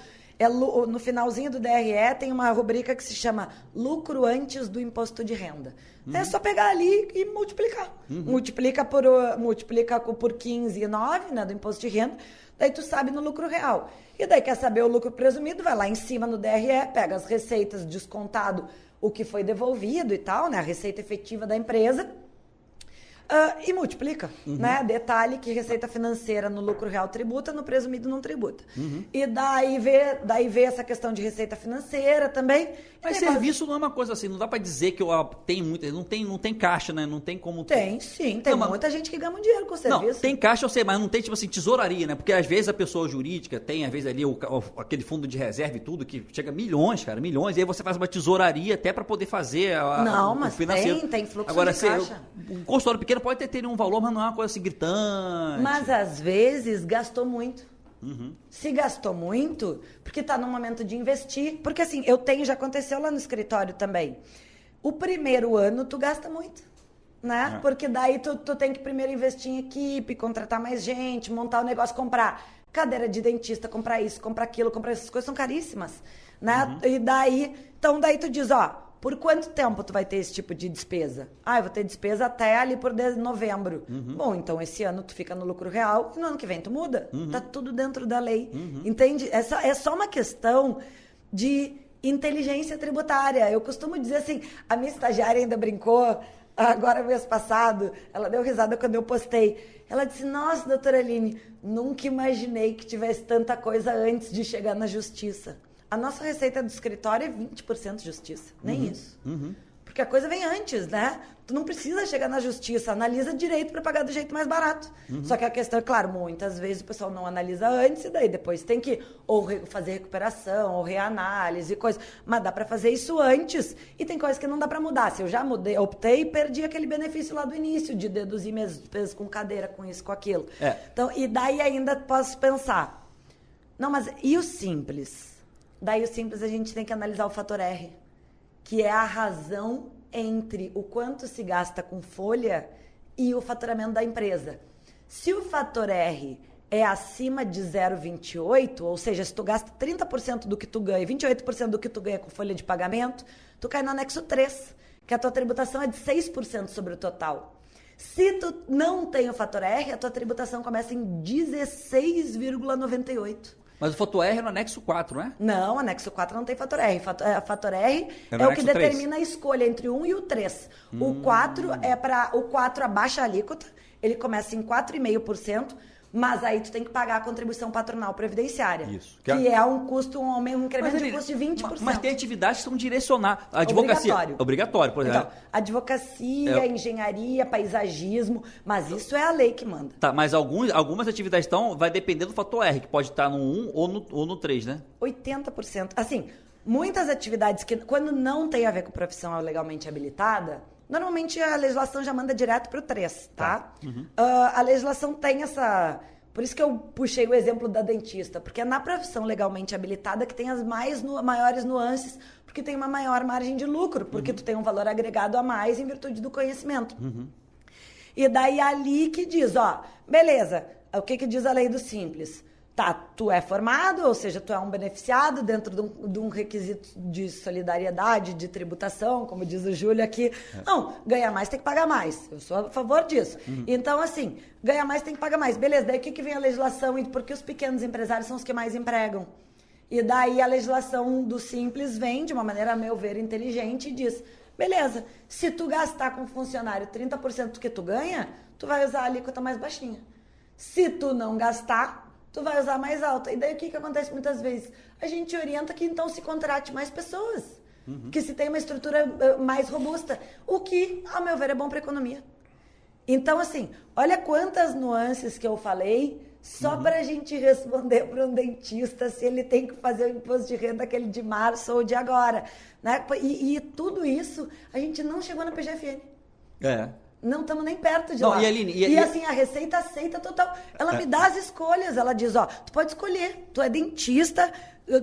no finalzinho do DRE tem uma rubrica que se chama lucro antes do imposto de renda. É só pegar ali e multiplicar. Multiplica por 15,9, né, do imposto de renda, daí tu sabe no lucro real. E daí quer saber o lucro presumido, vai lá em cima no DRE, pega as receitas descontado, o que foi devolvido e tal, né, a receita efetiva da empresa, e multiplica, né? Detalhe que receita financeira no lucro real tributa, no presumido não tributa. E daí vê essa questão de receita financeira também. Mas serviço não é uma coisa assim, não dá pra dizer que tem muita, não tem caixa, né? Não tem como... Tem, sim, tem muita gente que ganha muito dinheiro com o serviço. Não, tem caixa, eu sei, mas não tem, tipo assim, tesouraria, né? Porque às vezes a pessoa jurídica tem, às vezes ali aquele fundo de reserva e tudo, que chega a milhões, cara, milhões, e aí você faz uma tesouraria até pra poder fazer o financeiro. Tem fluxo Agora, de caixa. Um consultório pequeno pode ter um valor, mas não é uma coisa assim gritante. Mas às vezes gastou muito. Se gastou muito, porque está no momento de investir. Porque assim, já aconteceu lá no escritório também. O primeiro ano tu gasta muito, né? Porque daí tu tem que primeiro investir em equipe, contratar mais gente, montar o negócio, comprar cadeira de dentista, comprar isso, comprar aquilo, comprar essas coisas, são caríssimas, né? E daí tu diz, por quanto tempo tu vai ter esse tipo de despesa? Eu vou ter despesa até ali por novembro. Bom, então esse ano tu fica no lucro real e no ano que vem tu muda. Tá tudo dentro da lei. Entende? É só uma questão de inteligência tributária. Eu costumo dizer assim, a minha estagiária ainda brincou, agora mês passado, ela deu risada quando eu postei. Ela disse, nossa, doutora Aline, nunca imaginei que tivesse tanta coisa antes de chegar na justiça. A nossa receita do escritório é 20% de justiça, nem isso. Porque a coisa vem antes, né? Tu não precisa chegar na justiça, analisa direito para pagar do jeito mais barato. Só que a questão é, claro, muitas vezes o pessoal não analisa antes e daí depois tem que ou fazer recuperação, ou reanálise, coisa. Mas dá para fazer isso antes e tem coisas que não dá para mudar. Se eu já optei e perdi aquele benefício lá do início de deduzir minhas despesas com cadeira, com isso, com aquilo. Então, e daí ainda posso pensar, não, mas e o simples? Daí o simples a gente tem que analisar o fator R, que é a razão entre o quanto se gasta com folha e o faturamento da empresa. Se o fator R é acima de 0,28, ou seja, se tu gasta 30% do que tu ganha, 28% do que tu ganha com folha de pagamento, tu cai no anexo 3, que a tua tributação é de 6% sobre o total. Se tu não tem o fator R, a tua tributação começa em 16,98%. Mas o fator R é no anexo 4, não é? Não, anexo 4 não tem fator R. Fator R é o que determina a escolha entre o 1 e o 3. O 4 o 4 abaixa a alíquota, ele começa em 4,5%, mas aí tu tem que pagar a contribuição patronal previdenciária. Isso. Que é um custo, um incremento de custo de 20%. Mas tem atividades que são direcionadas. A advocacia. Obrigatório, por exemplo. Então, advocacia, engenharia, paisagismo, mas isso é a lei que manda. Tá, mas algumas atividades vai depender do fator R, que pode estar no 1 ou no 3, né? 80%. Assim, muitas atividades que, quando não tem a ver com profissão legalmente habilitada, normalmente a legislação já manda direto para o 3, tá? A legislação tem essa... Por isso que eu puxei o exemplo da dentista, porque é na profissão legalmente habilitada que tem as maiores nuances, porque tem uma maior margem de lucro, porque tu tem um valor agregado a mais em virtude do conhecimento. E daí ali que diz, beleza, o que diz a lei do simples? Tá, tu é formado, ou seja, tu é um beneficiado dentro de um requisito de solidariedade, de tributação, como diz o Júlio aqui. Não, ganhar mais tem que pagar mais. Eu sou a favor disso. Então, assim, ganhar mais tem que pagar mais. Beleza, daí o que vem a legislação? Porque os pequenos empresários são os que mais empregam. E daí a legislação do Simples vem de uma maneira, a meu ver, inteligente e diz, beleza, se tu gastar com funcionário 30% do que tu ganha, tu vai usar a alíquota mais baixinha. Se tu não gastar, tu vai usar mais alta. E daí o que acontece muitas vezes? A gente orienta que então se contrate mais pessoas, que se tenha uma estrutura mais robusta, o que, ao meu ver, é bom para a economia. Então, assim, olha quantas nuances que eu falei só para a gente responder para um dentista se ele tem que fazer o imposto de renda aquele de março ou de agora. Né? E tudo isso, a gente não chegou na PGFN. Não estamos nem perto de lá. E, Aline, e assim, a Receita aceita total. Ela me dá as escolhas. Ela diz, ó, tu pode escolher. Tu é dentista,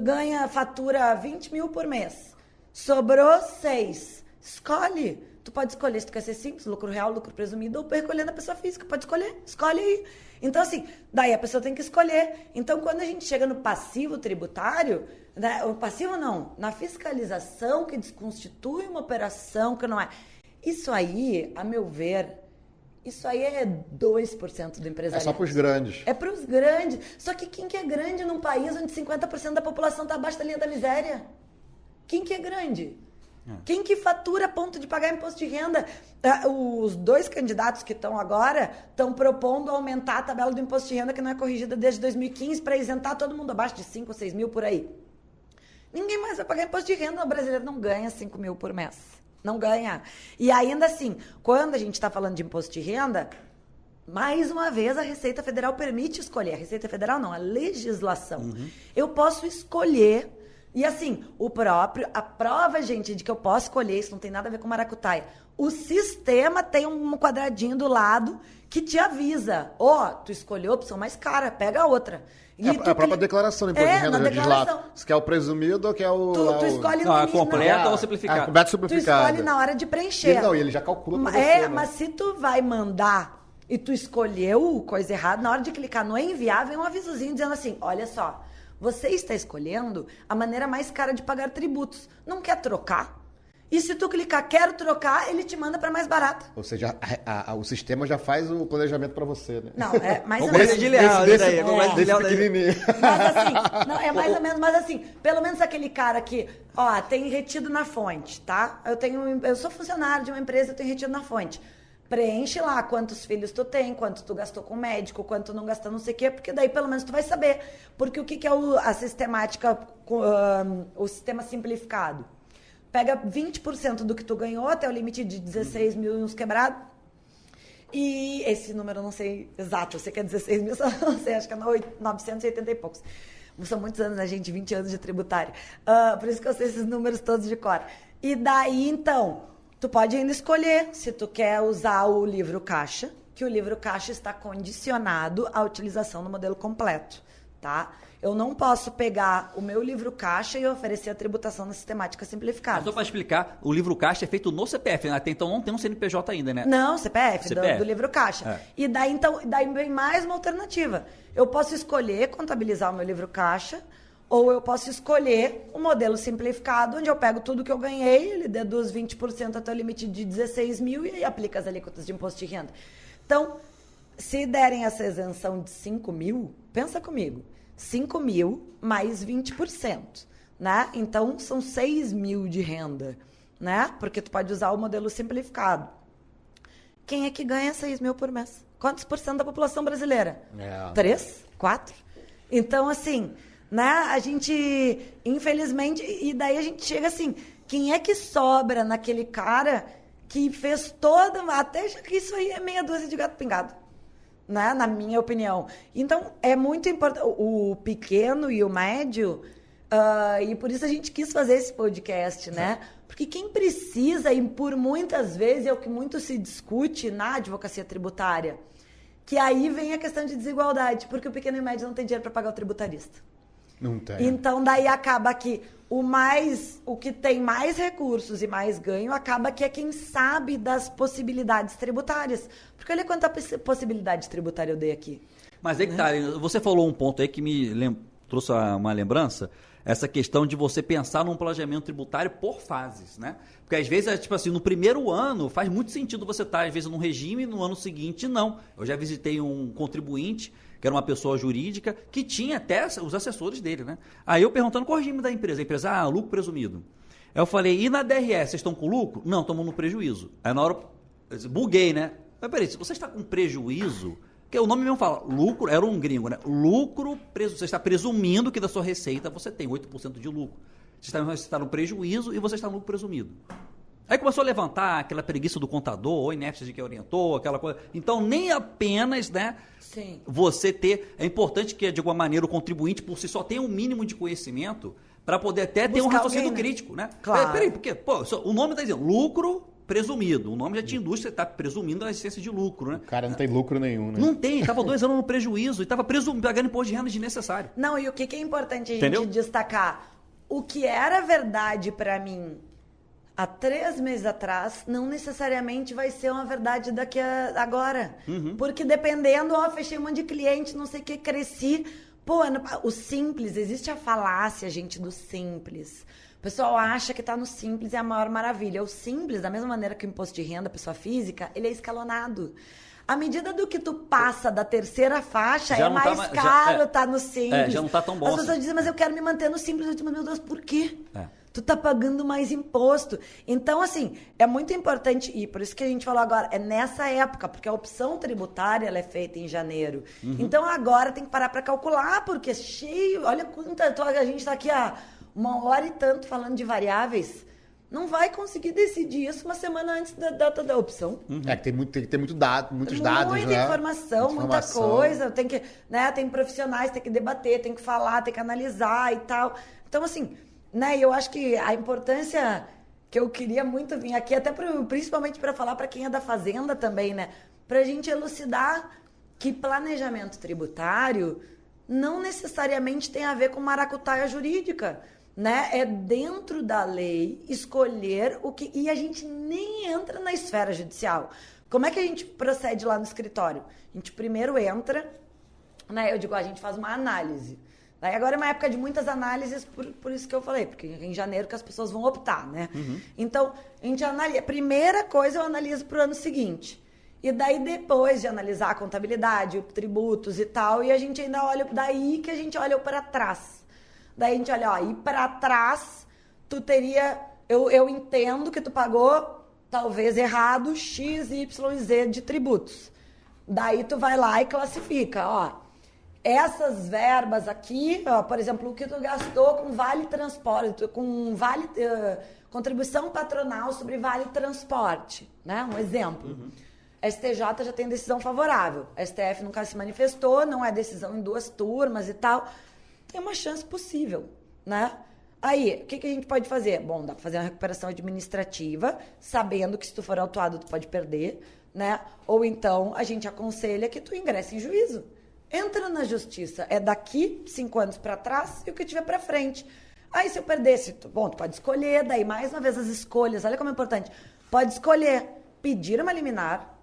ganha fatura 20 mil por mês. Sobrou 6. Escolhe. Tu pode escolher se tu quer ser simples, lucro real, lucro presumido, ou recolher na pessoa física. Pode escolher. Escolhe aí. Então, assim, daí a pessoa tem que escolher. Então, quando a gente chega no passivo tributário, né, o passivo não, na fiscalização que desconstitui uma operação que não é... Isso aí, a meu ver, isso aí é 2% do empresariado. É só para os grandes. É para os grandes. Só que quem que é grande num país onde 50% da população está abaixo da linha da miséria? Quem que é grande? Quem que fatura a ponto de pagar imposto de renda? Os 2 candidatos que estão agora estão propondo aumentar a tabela do imposto de renda que não é corrigida desde 2015 para isentar todo mundo abaixo de 5 ou 6 mil por aí. Ninguém mais vai pagar imposto de renda. O brasileiro não ganha 5 mil por mês. Não ganha. E ainda assim, quando a gente está falando de imposto de renda, mais uma vez a Receita Federal permite escolher. A Receita Federal não, a legislação. Eu posso escolher. E assim, a prova, gente, de que eu posso escolher, isso não tem nada a ver com maracutaia. O sistema tem um quadradinho do lado que te avisa. Tu escolheu a opção mais cara, pega a outra. E a própria declaração de imposto de renda diz lá se quer o presumido ou quer o... Tu escolhe no limite, completa ou simplificado? Completa simplificado. Tu escolhe na hora de preencher. Ele já calcula pra você, né? Mas se tu vai mandar e tu escolheu coisa errada, na hora de clicar no enviar, vem um avisozinho dizendo assim, olha só, você está escolhendo a maneira mais cara de pagar tributos. Não quer trocar? E se tu clicar quero trocar, ele te manda para mais barato. Ou seja, o sistema já faz o planejamento para você, né? Não, é mais ou menos. Desse pequenininho. Mas assim, não, é mais ou menos, mas assim, pelo menos aquele cara que, tem retido na fonte, tá? Eu sou funcionário de uma empresa, eu tenho retido na fonte. Preenche lá quantos filhos tu tem, quanto tu gastou com médico, quanto não gastou não sei o quê, porque daí pelo menos tu vai saber. Porque o que é a sistemática, o sistema simplificado? Pega 20% do que tu ganhou até o limite de 16 mil e uns quebrados. E esse número eu não sei exato, eu sei que é 16 mil, só não sei, acho que é 980 e poucos. São muitos anos, né, gente? 20 anos de tributário. Por isso que eu sei esses números todos de cor. E daí, então, tu pode ainda escolher se tu quer usar o livro caixa, que o livro caixa está condicionado à utilização do modelo completo, tá? Eu não posso pegar o meu livro caixa e oferecer a tributação na sistemática simplificada. Mas só para explicar, o livro caixa é feito no CPF, né? Até então não tem um CNPJ ainda, né? Não, CPF. Do livro caixa. E daí, então, vem mais uma alternativa. Eu posso escolher contabilizar o meu livro caixa, ou eu posso escolher o modelo simplificado, onde eu pego tudo que eu ganhei, ele deduz 20% até o limite de 16 mil e aplica as alíquotas de imposto de renda. Então, se derem essa isenção de 5 mil, pensa comigo. 5 mil mais 20%, né? Então, são 6 mil de renda, né? Porque tu pode usar o modelo simplificado. Quem é que ganha 6 mil por mês? Quantos por cento da população brasileira? 3? 4? Então, assim, né? A gente, infelizmente, e daí a gente chega assim, quem é que sobra naquele cara que fez toda, até já que isso aí é meia dúzia de gato pingado? Né? Na minha opinião. Então, é muito importante. O pequeno e o médio, e por isso a gente quis fazer esse podcast, né? Porque quem precisa, e por muitas vezes é o que muito se discute na advocacia tributária, que aí vem a questão de desigualdade, porque o pequeno e médio não tem dinheiro para pagar o tributarista. Não tem. Então, daí acaba que o que tem mais recursos e mais ganho, acaba que é quem sabe das possibilidades tributárias. Porque olha quanta possibilidade tributária eu dei aqui. Mas aí que tá, você falou um ponto aí que me trouxe uma lembrança, essa questão de você pensar num planejamento tributário por fases, né? Porque às vezes, tipo assim, no primeiro ano faz muito sentido você estar, às vezes, num regime e no ano seguinte não. Eu já visitei um contribuinte, que era uma pessoa jurídica, que tinha até os assessores dele, né? Aí eu perguntando qual o regime da empresa. A empresa, lucro presumido. Aí eu falei, e na DRE, vocês estão com lucro? Não, estamos no prejuízo. Aí na hora, eu buguei, né? Mas peraí, se você está com prejuízo, porque o nome mesmo fala, lucro, era um gringo, né? Lucro, você está presumindo que da sua receita você tem 8% de lucro. Você está no prejuízo e você está no lucro presumido. Aí começou a levantar aquela preguiça do contador, ou inépcia de que orientou, aquela coisa. Então, nem apenas, né, Sim. você ter... É importante que, de alguma maneira, o contribuinte, por si só, tenha um mínimo de conhecimento para poder até ter um raciocínio alguém, né? crítico, né? Claro. Peraí, porque o nome está dizendo lucro presumido. O nome já tinha indústria, está presumindo a existência de lucro, né? O cara não tem lucro nenhum, né? Não tem, estava 2 anos no prejuízo e estava pagando imposto de renda desnecessário. Não, e o que é importante a gente Entendeu? destacar? O que era verdade para mim há 3 meses atrás, não necessariamente vai ser uma verdade daqui a agora. Porque dependendo, fechei um monte de cliente, não sei o que, cresci. Pô, o simples, existe a falácia, gente, do simples. O pessoal acha que tá no simples é a maior maravilha. O simples, da mesma maneira que o imposto de renda, pessoa física, ele é escalonado. À medida do que tu passa da terceira faixa, Já é não mais tá caro tá no simples. já não tá tão bom As assim. pessoas dizem, mas eu quero me manter no simples. Eu digo, meu Deus, por quê? É. Tu tá pagando mais imposto. Então, assim, é muito importante, e por isso que a gente falou agora, é nessa época, porque a opção tributária ela é feita em janeiro. Então, agora tem que parar para calcular, porque é cheio, olha quanta, a gente tá aqui há 1h e tanto falando de variáveis. Não vai conseguir decidir isso uma semana antes da data da opção. É que tem que ter muitos dados, Muita né? informação, muita coisa. Tem que, né, tem profissionais, tem que debater, tem que falar, tem que analisar e tal. Então, assim, né, eu acho que a importância que eu queria muito vir aqui, até principalmente para falar para quem é da Fazenda também, né? Pra gente elucidar que planejamento tributário não necessariamente tem a ver com maracutaia jurídica. Né? É dentro da lei escolher o que... E a gente nem entra na esfera judicial. Como é que a gente procede lá no escritório? A gente primeiro entra, né? Eu digo, a gente faz uma análise. Daí agora é uma época de muitas análises, por isso que eu falei, porque em janeiro que as pessoas vão optar, né? Então, a gente analisa. A primeira coisa eu analiso para o ano seguinte. E daí, depois de analisar a contabilidade, tributos e tal, e a gente ainda olha... Daí que a gente olha para trás. Daí a gente olha, e para trás, tu teria... Eu entendo que tu pagou, talvez errado, X, Y e Z de tributos. Daí tu vai lá e classifica, essas verbas aqui, por exemplo, o que tu gastou com vale transporte, com vale... contribuição patronal sobre vale transporte, né? Um exemplo. STJ já tem decisão favorável. STF nunca se manifestou, não é decisão em 2 turmas e tal... Tem uma chance possível, né? Aí, o que a gente pode fazer? Bom, dá para fazer uma recuperação administrativa, sabendo que se tu for autuado, tu pode perder, né? Ou então, a gente aconselha que tu ingresse em juízo. Entra na justiça. É daqui 5 anos para trás e o que tiver para frente. Aí, se eu perdesse, tu pode escolher, daí, mais uma vez, as escolhas. Olha como é importante. Pode escolher pedir uma liminar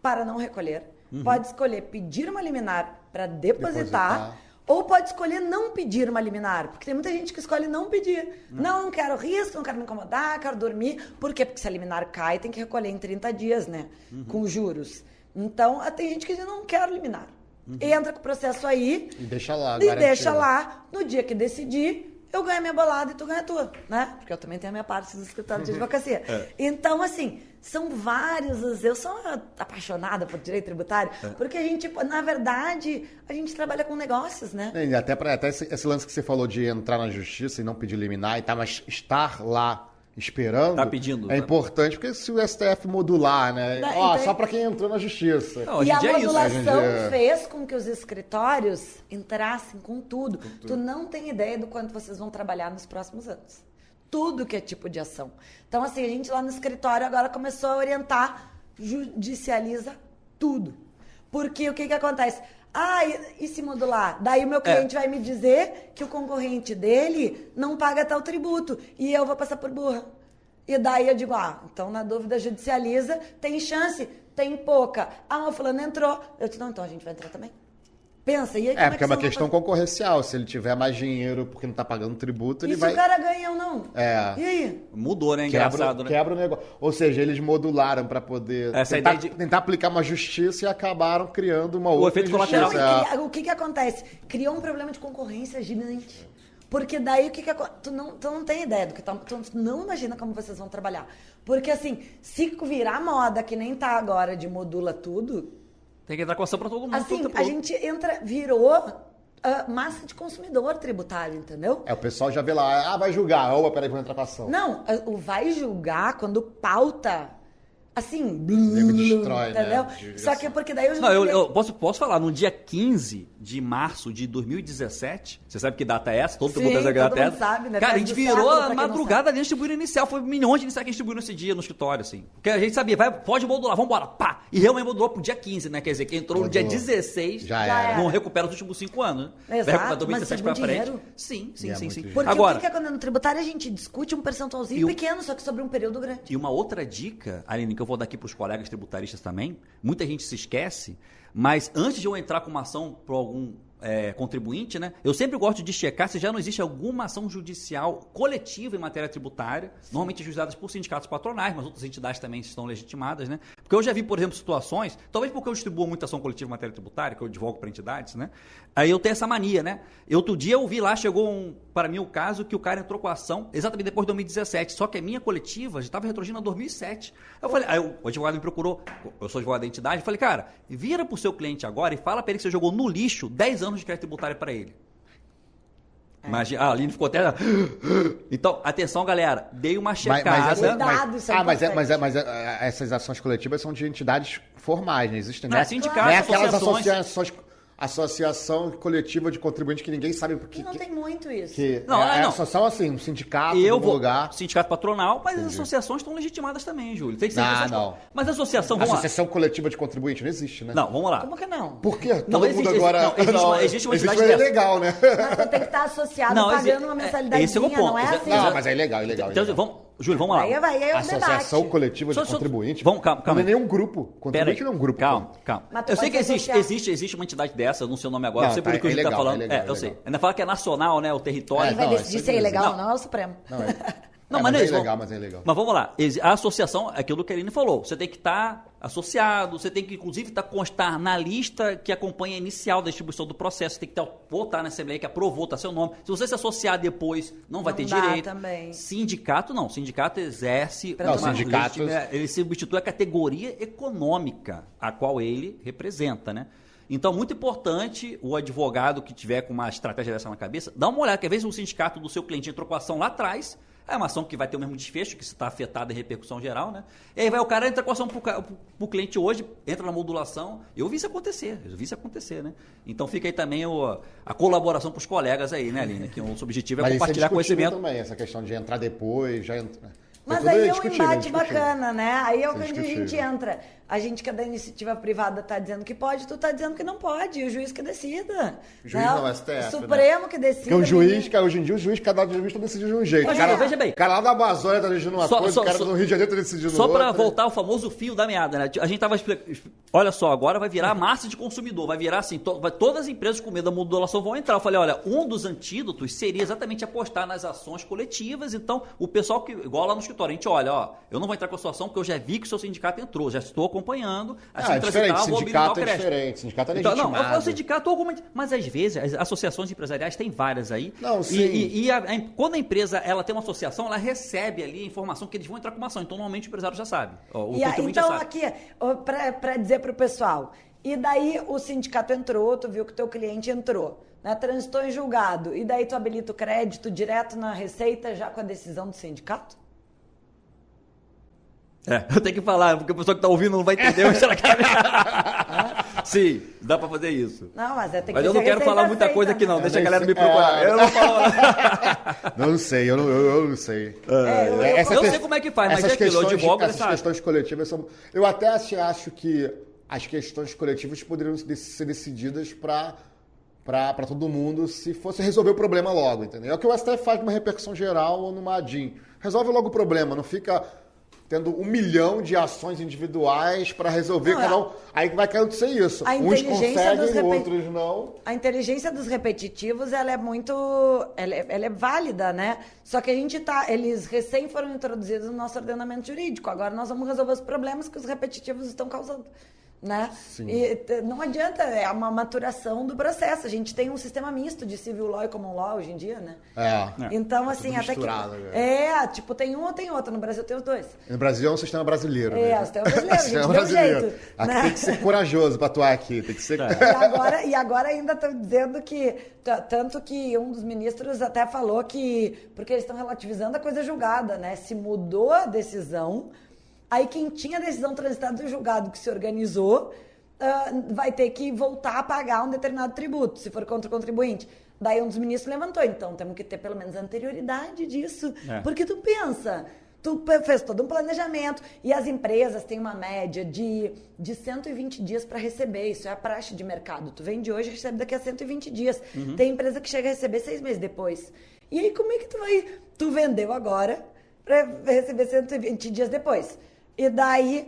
para não recolher. Pode escolher pedir uma liminar para depositar. Ou pode escolher não pedir uma liminar, porque tem muita gente que escolhe não pedir. Não quero risco, não quero me incomodar, quero dormir. Por quê? Porque se a liminar cai, tem que recolher em 30 dias, né? Com juros. Então, tem gente que diz, não quero liminar. Entra com o processo aí. E deixa lá, E deixa lá. No dia que decidir, eu ganho a minha bolada e tu ganha a tua, né? Porque eu também tenho a minha parte do escritório de advocacia. Então, assim, são vários... Eu sou apaixonada por direito tributário, porque a gente, na verdade, a gente trabalha com negócios, né? E até esse lance que você falou de entrar na justiça e não pedir liminar e tal, mas estar lá esperando Tá pedindo, é importante, porque se o STF modular, né? Só para quem entrou na justiça. Não, hoje E em a dia é isso. modulação fez com que os escritórios entrassem com tudo. Tu não tem ideia do quanto vocês vão trabalhar nos próximos anos. Tudo que é tipo de ação. Então, assim, a gente lá no escritório agora começou a orientar, judicializa tudo. Porque o que acontece? E se modular? Daí o meu cliente vai me dizer que o concorrente dele não paga tal tributo e eu vou passar por burra. E daí eu digo, então na dúvida judicializa, tem chance? Tem pouca. O fulano entrou. Eu disse, não, então a gente vai entrar também. Pensa, e aí como Porque é uma vocês questão vão concorrencial. Se ele tiver mais dinheiro porque não tá pagando tributo, ele fazer? E vai... se o cara ganha ou não? É. E aí? Mudou, né? Engraçado, né? Quebra o negócio. Ou seja, eles modularam para poder Essa tentar, ideia de- tentar aplicar uma justiça e acabaram criando uma outra efeito injustiça. colateral. Não, e o que acontece? Criou um problema de concorrência gigante. Porque daí o que tu não tem ideia do que tá, tu não imagina como vocês vão trabalhar. Porque assim, se virar moda que nem tá agora de modula tudo, Tem que entrar com ação pra todo mundo. assim, todo a gente virou massa de consumidor tributário, entendeu? O pessoal já vê lá, vai julgar, peraí, vou entrar com ação. Não, o vai julgar quando pauta, assim, nego destrói, né? entendeu? De- Só que porque daí Não, eu posso falar, no dia 15 de março de 2017, você sabe que data é essa? Todo Sim, mundo sabe que todo data é mundo essa. sabe, né? Cara, a Faz gente do virou século, pra a quem não madrugada ali distribuindo inicial. Foi milhões de iniciais que a gente distribuiu nesse dia, no escritório, assim. Porque a gente sabia, pode modular, vambora, pá. E realmente modulou pro dia 15, né? Quer dizer, que entrou no dia Modulou. 16, Já era. não recupera os últimos 5 anos, né? Exato, Vai recuperar 2017 mas pra muito frente. dinheiro. Sim, E é sim. muito dinheiro. Porque Agora, o que é quando no tributário a gente discute um percentualzinho pequeno, só que sobre um período grande. e uma outra dica, Aline, que eu vou dar aqui para os colegas tributaristas também, muita gente se esquece, mas antes de eu entrar com uma ação para algum contribuinte, né, eu sempre gosto de checar se já não existe alguma ação judicial coletiva em matéria tributária, normalmente ajuizadas por sindicatos patronais, mas outras entidades também estão legitimadas, né? Porque eu já vi, por exemplo, situações, talvez porque eu distribuo muita ação coletiva em matéria tributária, que eu advogo para entidades, né? Aí eu tenho essa mania, né? Outro dia eu vi lá, chegou para mim o caso que o cara entrou com a ação exatamente depois de 2017, só que a minha coletiva já estava retroagindo a 2007. Eu falei, aí o advogado me procurou, eu sou advogado da entidade, eu falei, cara, vira pro seu cliente agora e fala para ele que você jogou no lixo 10 anos de crédito tributário para ele. Imagina, a Aline ficou até... Então, atenção, galera, dei uma checada... Cuidado, isso é mas importante. essas ações coletivas são de entidades formais, não existem, né? Sindicatos, Não é aquelas associações... associação coletiva de contribuinte que ninguém sabe porque E não tem muito isso. Não, não. associação assim, um sindicato, Eu um vou, lugar. sindicato patronal, mas as associações estão legitimadas também, Júlio. Tem que ser Não. Mas a associação, vamos lá. Associação coletiva de contribuinte não existe, né? Não, vamos lá. Como que não? Por quê? Não, Todo existe- mundo agora... existe uma entidade mas é dessa. legal, né? Mas tu tem que estar associado Não, pagando uma mensalidade. esse é o ponto. Não é assim. Não, mas é legal, é legal. Então, Júlio, vamos lá. Aí é um Associação debate. coletiva Só- de contribuinte. Vamos, calma. Não é nenhum grupo. Pera aí. Contribuinte não é um grupo. Calma. Mas tu Eu sei pode que associar. existe uma entidade dessa, eu não sei o nome agora, Não, não sei por tá, que o é Júlio tá legal, falando. é legal, eu é sei. legal. Ainda fala que é nacional, né? O território. Quem vai Não, decidir isso se é aí ilegal não. ou não é o Supremo. Não, É, mas não é é isso. legal, mas é legal. Mas vamos lá. A associação é aquilo que a Aline falou. Você tem que estar associado, você tem que, inclusive, constar na lista que acompanha a inicial da distribuição do processo. Você tem que votar na Assembleia que aprovou, tá seu nome. Se você se associar depois, não vai ter dá direito. também. Sindicato, não. Sindicato exerce... Não, uma sindicatos- ele substitui a categoria econômica a qual ele representa, né? Então, muito importante o advogado que tiver com uma estratégia dessa na cabeça, dá uma olhada, que às vezes o sindicato do seu cliente entrou com a ação lá atrás, é uma ação que vai ter o mesmo desfecho, que se está afetada em repercussão geral, né? E aí vai o cara entra com a ação pro cliente hoje, entra na modulação. Eu vi isso acontecer, né? Então fica aí também a colaboração para os colegas aí, né, Aline? Que o nosso objetivo é Mas isso compartilhar discutível conhecimento. também, essa questão de entrar depois, já entra. Mas tudo aí é um discutível, embate discutível. bacana, né? Aí é onde a discutível. gente entra. A gente que é da iniciativa privada tá dizendo que pode, tu tá dizendo que não pode. E o juiz que decida. O juiz não, o STF, O Supremo que decida. Porque o juiz, menino. cara, hoje em dia, o juiz, cada juiz tá decidindo de um jeito. Mas, O cara, veja bem. o cara lá da Amazônia tá decidindo uma coisa, o cara do Rio de Janeiro tá decidindo Só outra. para voltar ao famoso fio da meada, né? A gente tava olha só, agora vai virar massa de consumidor, vai virar assim, todas as empresas com medo da modulação vão entrar. Eu falei, olha, um dos antídotos seria exatamente apostar nas ações coletivas. Então, o pessoal que, igual lá no escritório, a gente olha, ó, eu não vou entrar com a sua ação porque eu já vi que o seu sindicato entrou, já estou acompanhando. É diferente, sindicato é diferente, sindicato é Então, legitimado. não, o sindicato alguma, mas às vezes as associações empresariais tem várias aí. Não, sim. E quando a empresa ela tem uma associação, ela recebe ali a informação que eles vão entrar com uma ação. Então normalmente o empresário já sabe. O contribuinte Então, já sabe. aqui, para dizer pro pessoal, e daí o sindicato entrou, tu viu que o teu cliente entrou, né? Transitou em julgado, e daí tu habilita o crédito direto na receita já com a decisão do sindicato? Eu tenho que falar, porque a pessoa que tá ouvindo não vai entender o que ela quer. Sim, dá pra fazer isso. Não, mas tem que Mas eu ser não quero receita falar muita coisa aqui feita, não, né? deixa a galera me sei. procurar. Eu não falo. Não sei, eu não sei. Eu sei como é que faz, mas é aquilo, eu advogo essas nessa área. questões coletivas são... Eu até acho que as questões coletivas poderiam ser decididas para todo mundo se fosse resolver o problema logo, entendeu? É o que o STF faz numa repercussão geral ou numa ADIM. Resolve logo o problema, não fica tendo 1 milhão de ações individuais para resolver cada um. Aí vai acontecer isso. Uns conseguem, outros não. A inteligência dos repetitivos, ela é muito... Ela é válida, né? Só que eles recém foram introduzidos no nosso ordenamento jurídico. Agora nós vamos resolver os problemas que os repetitivos estão causando. Né? Sim. E não adianta, é uma maturação do processo. A gente tem um sistema misto de civil law e common law hoje em dia, né? Então, assim, até que... tipo, tem um ou tem outro. No Brasil tem os dois. No Brasil é um sistema brasileiro. O sistema brasileiro, a gente deu um jeito. Aqui tem que ser corajoso para atuar aqui. Tem que ser... E agora ainda estão dizendo que... Tanto que um dos ministros até falou que... Porque eles estão relativizando a coisa julgada, né? Se mudou a decisão... Aí quem tinha a decisão transitada do julgado que se organizou vai ter que voltar a pagar um determinado tributo, se for contra o contribuinte. Daí um dos ministros levantou, então temos que ter pelo menos a anterioridade disso. Porque tu pensa, tu fez todo um planejamento e as empresas têm uma média de 120 dias para receber, isso é a praxe de mercado. Tu vende hoje e recebe daqui a 120 dias. Tem empresa que chega a receber 6 meses depois. E aí como é que tu vendeu agora para receber 120 dias depois? E daí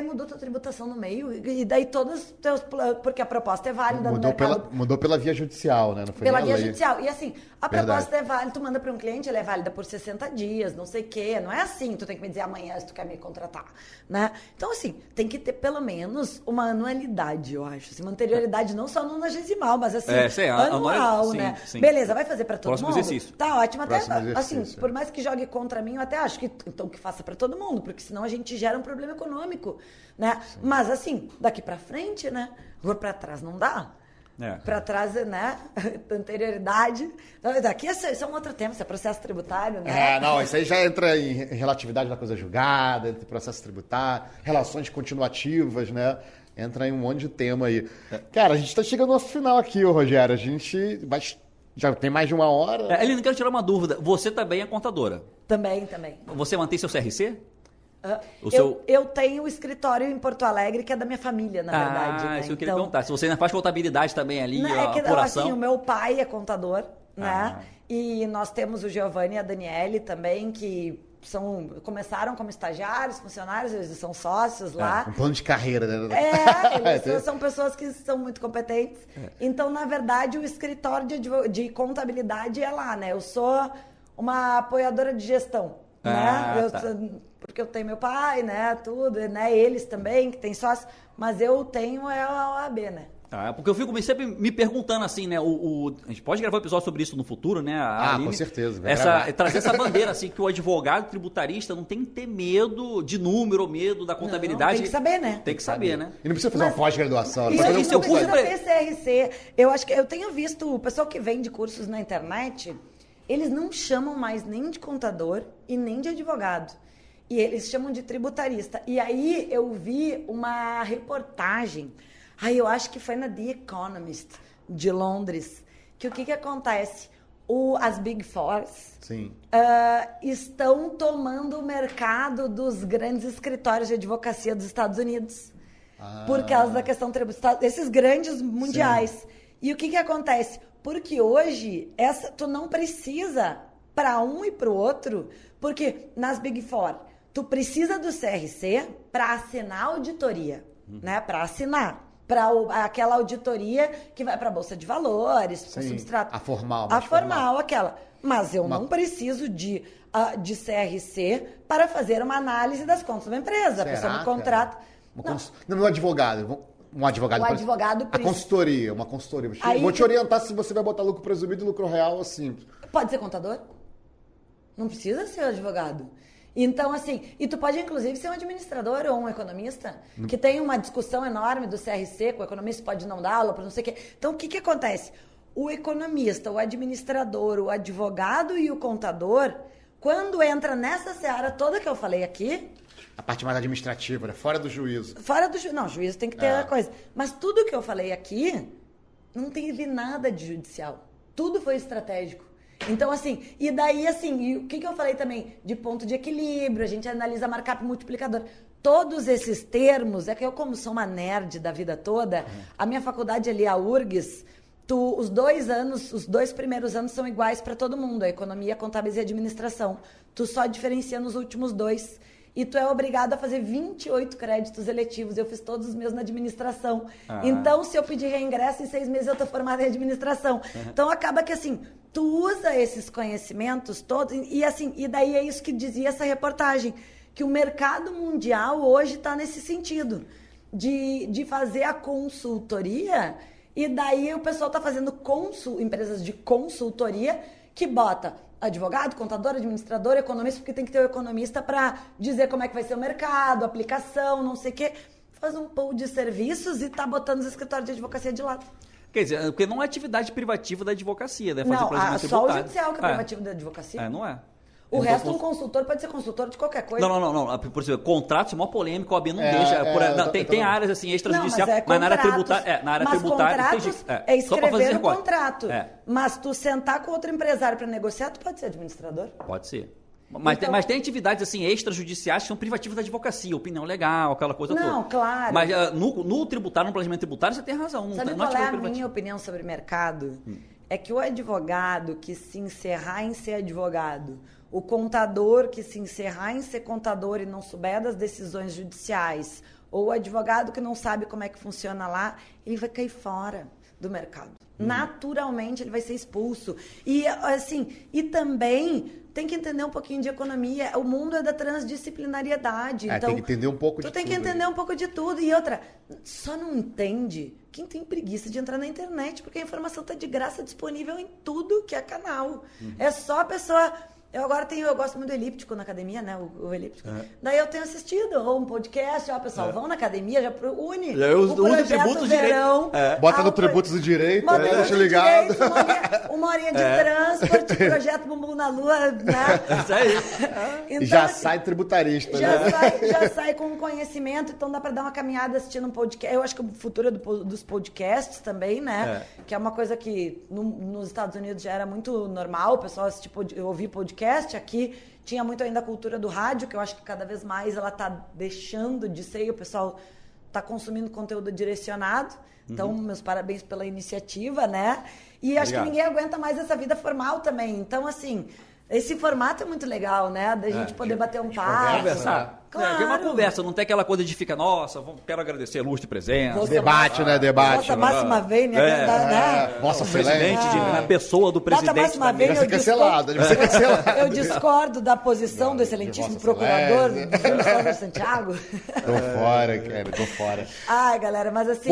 mudou tua tributação no meio, e daí todos os teus... Porque a proposta é válida no mercado. Mudou pela via judicial, né? Não foi pela via judicial. E assim, a proposta é válida, tu manda para um cliente, ela é válida por 60 dias, não sei o quê. Não é assim, tu tem que me dizer amanhã se tu quer me contratar, né? Então, assim, tem que ter pelo menos uma anualidade, eu acho. Assim, uma anterioridade não só no nagesimal, mas assim, anual, né? Sim. Beleza, vai fazer para todo mundo? Exercício. Tá ótimo. Até, assim, por mais que jogue contra mim, eu até acho que então que faça para todo mundo, porque senão a gente gera um problema econômico, né? Sim. Mas assim, daqui para frente, né? Para trás não dá. Para trás, né? Anterioridade. Daqui isso é um outro tema, isso é processo tributário, né? Não, isso aí já entra em relatividade da coisa julgada, entre processo tributário, relações continuativas, né? Entra em um monte de tema aí. Cara, a gente tá chegando ao final aqui, Rogério. A gente já tem mais de 1 hora. Eline, quero tirar uma dúvida. Você também é contadora? Também. Você mantém seu CRC? Eu tenho o escritório em Porto Alegre, que é da minha família, na verdade. Né? Isso eu queria perguntar. Se você ainda faz contabilidade também ali, apuração... Assim, o meu pai é contador, né? E nós temos o Giovanni e a Daniele também, que começaram como estagiários, funcionários, eles são sócios lá. Um plano de carreira, né? Eles são pessoas que são muito competentes. Então, na verdade, o escritório de contabilidade é lá, né? Eu sou uma apoiadora de gestão, né? Porque eu tenho meu pai, né? Tudo, né? Eles também, que tem sócios, mas eu tenho a OAB, né? Porque eu fico sempre me perguntando assim, né? A gente pode gravar um episódio sobre isso no futuro, né? Com certeza. Trazer essa bandeira, assim, que o advogado tributarista não tem que ter medo de número ou medo da contabilidade. Tem que saber, né? Tem que saber, né? E não precisa fazer uma pós-graduação. Isso eu precisa ter CRC. Eu acho que eu tenho visto o pessoal que vende cursos na internet, eles não chamam mais nem de contador e nem de advogado. E eles chamam de tributarista. E aí eu vi uma reportagem, eu acho que foi na The Economist, de Londres, que o que acontece? As Big Fours estão tomando o mercado dos grandes escritórios de advocacia dos Estados Unidos. Por causa da questão tributária, esses grandes mundiais. Sim. E o que acontece? Porque hoje, tu não precisa para um e para o outro, porque nas Big Four, tu precisa do CRC para assinar a auditoria, né? Para assinar. Para aquela auditoria que vai para a Bolsa de Valores, para o substrato. A formal. A formal, aquela. Mas eu não preciso de CRC para fazer uma análise das contas da empresa. Será, a pessoa me contrata. Não, advogado. Um advogado. A consultoria, uma consultoria. Vou te orientar se você vai botar lucro presumido e lucro real, assim. Pode ser contador? Não precisa ser advogado. Então, assim, e tu pode, inclusive, ser um administrador ou um economista, que tem uma discussão enorme do CRC, que o economista pode não dar aula, para não sei o quê. Então, o que acontece? O economista, o administrador, o advogado e o contador, quando entra nessa seara toda que eu falei aqui... A parte mais administrativa, né? Fora do juízo. Não, juízo tem que ter a coisa. Mas tudo que eu falei aqui, não teve nada de judicial. Tudo foi estratégico. Então, assim, e daí, assim, e o que eu falei também? De ponto de equilíbrio, a gente analisa markup multiplicador. Todos esses termos, é que eu, como sou uma nerd da vida toda, a minha faculdade ali, a URGS, os 2 primeiros anos são iguais para todo mundo, a economia, contabilidade e administração. Tu só diferencia nos últimos 2. e tu é obrigado a fazer 28 créditos eletivos. Eu fiz todos os meus na administração. Então, se eu pedir reingresso, em 6 meses eu tô formada em administração. Então, acaba que assim, tu usa esses conhecimentos todos e daí é isso que dizia essa reportagem, que o mercado mundial hoje está nesse sentido, de fazer a consultoria, e daí o pessoal está fazendo empresas de consultoria que bota advogado, contador, administrador, economista, porque tem que ter o economista para dizer como é que vai ser o mercado, aplicação, não sei o quê. Faz um pool de serviços e tá botando os escritórios de advocacia de lado. Quer dizer, porque não é atividade privativa da advocacia, né? Fazer Não, planejamento só o tributário. judicial que é privativo da advocacia. Não é. O resto, um consultor pode ser consultor de qualquer coisa. Não. Por exemplo, contratos é mó polêmico, a OAB não deixa. Tem áreas assim, extrajudicial, mas na área tributária. Na área tributária contratos tem escrever um contrato. Mas tu sentar com outro empresário para negociar, tu pode ser administrador? Pode ser. Mas tem atividades assim extrajudiciais que são privativas da advocacia, opinião legal, aquela coisa toda. Não, claro. Mas no tributário, no planejamento tributário, você tem razão. Sabe qual é a minha opinião sobre mercado? É que o advogado que se encerrar em ser advogado, o contador que se encerrar em ser contador e não souber das decisões judiciais, ou o advogado que não sabe como é que funciona lá, ele vai cair fora do mercado. Naturalmente ele vai ser expulso. E assim, e também tem que entender um pouquinho de economia. O mundo é da transdisciplinariedade. Então, tem que entender um pouco de tudo. Tu tem que entender um pouco de tudo. E outra, só não entende quem tem preguiça de entrar na internet, porque a informação está de graça disponível em tudo que é canal. É só a pessoa... Eu gosto muito do elíptico na academia, né? O elíptico. Daí eu tenho assistido, ou um podcast, pessoal, vão na academia, já une o projeto Verão. Bota no Tributos do Direito, deixa ligado. Uma horinha de transporte, projeto Bumbum na Lua, né? Isso aí. Então, e já sai tributarista, já sai com conhecimento, então dá para dar uma caminhada assistindo um podcast. Eu acho que o futuro é dos podcasts também, né? Que é uma coisa que nos Estados Unidos já era muito normal, o pessoal ouvir podcast. Aqui tinha muito ainda a cultura do rádio, que eu acho que cada vez mais ela está deixando de ser, e o pessoal está consumindo conteúdo direcionado. Então, meus parabéns pela iniciativa, né? E acho que ninguém aguenta mais essa vida formal também. Então, assim, esse formato é muito legal, né? Da gente poder bater um papo. Conversar. Claro. É uma conversa, não tem aquela coisa de ficar, nossa, quero agradecer a ilustre presença. Debate, né? Debate. Nossa, Máxima Vênia, né? Nossa, presidente, na pessoa do presidente. Máxima Vênia, eu discordo da posição do excelentíssimo procurador Júlio César Santiago. Tô fora, cara, tô fora. Ai, galera, mas assim,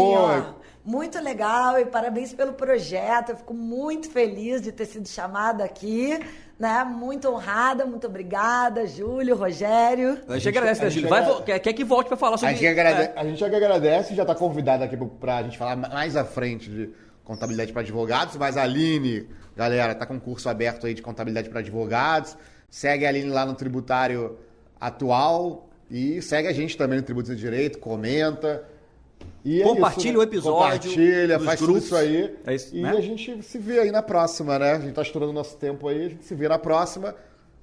muito legal e parabéns pelo projeto. Eu fico muito feliz de ter sido chamada aqui, né? Muito honrada, muito obrigada, Júlio, Rogério. A gente agradece, né, Júlio? Quer que volte para falar sobre isso? A gente agradece, já está convidado aqui para a gente falar mais à frente de contabilidade para advogados, mas a Aline, galera, tá com um curso aberto aí de contabilidade para advogados. Segue a Aline lá no Tributário Atual e segue a gente também no Tributos de Direito, comenta. E compartilha o episódio. Compartilha, faz grupos. tudo isso aí. É isso, e né? a gente se vê aí na próxima, né? A gente tá estourando nosso tempo aí, a gente se vê na próxima.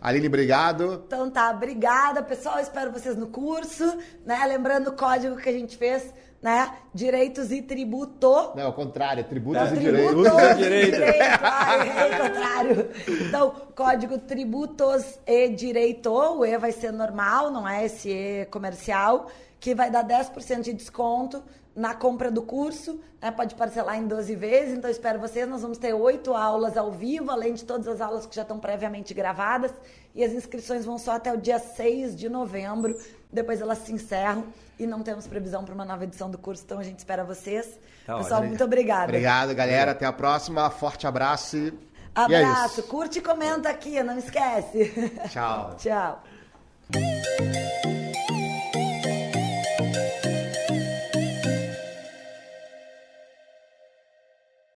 Aline, obrigado. Então tá, obrigada, pessoal. Espero vocês no curso, né? Lembrando o código que a gente fez, né? Direitos e tributo. Não, ao contrário, tributos e Tributos direitos. e direito. Ai, contrário. Então, código tributos e direito. O E vai ser normal, não é esse E comercial, que vai dar 10% de desconto na compra do curso, né? Pode parcelar em 12 vezes, então espero vocês. Nós vamos ter 8 aulas ao vivo, além de todas as aulas que já estão previamente gravadas, e as inscrições vão só até o dia 6 de novembro, depois elas se encerram e não temos previsão para uma nova edição do curso, então a gente espera vocês. Pessoal, muito obrigada. Obrigado, galera, até a próxima, forte abraço. Abraço, curte e comenta aqui, não esquece. Tchau. Tchau.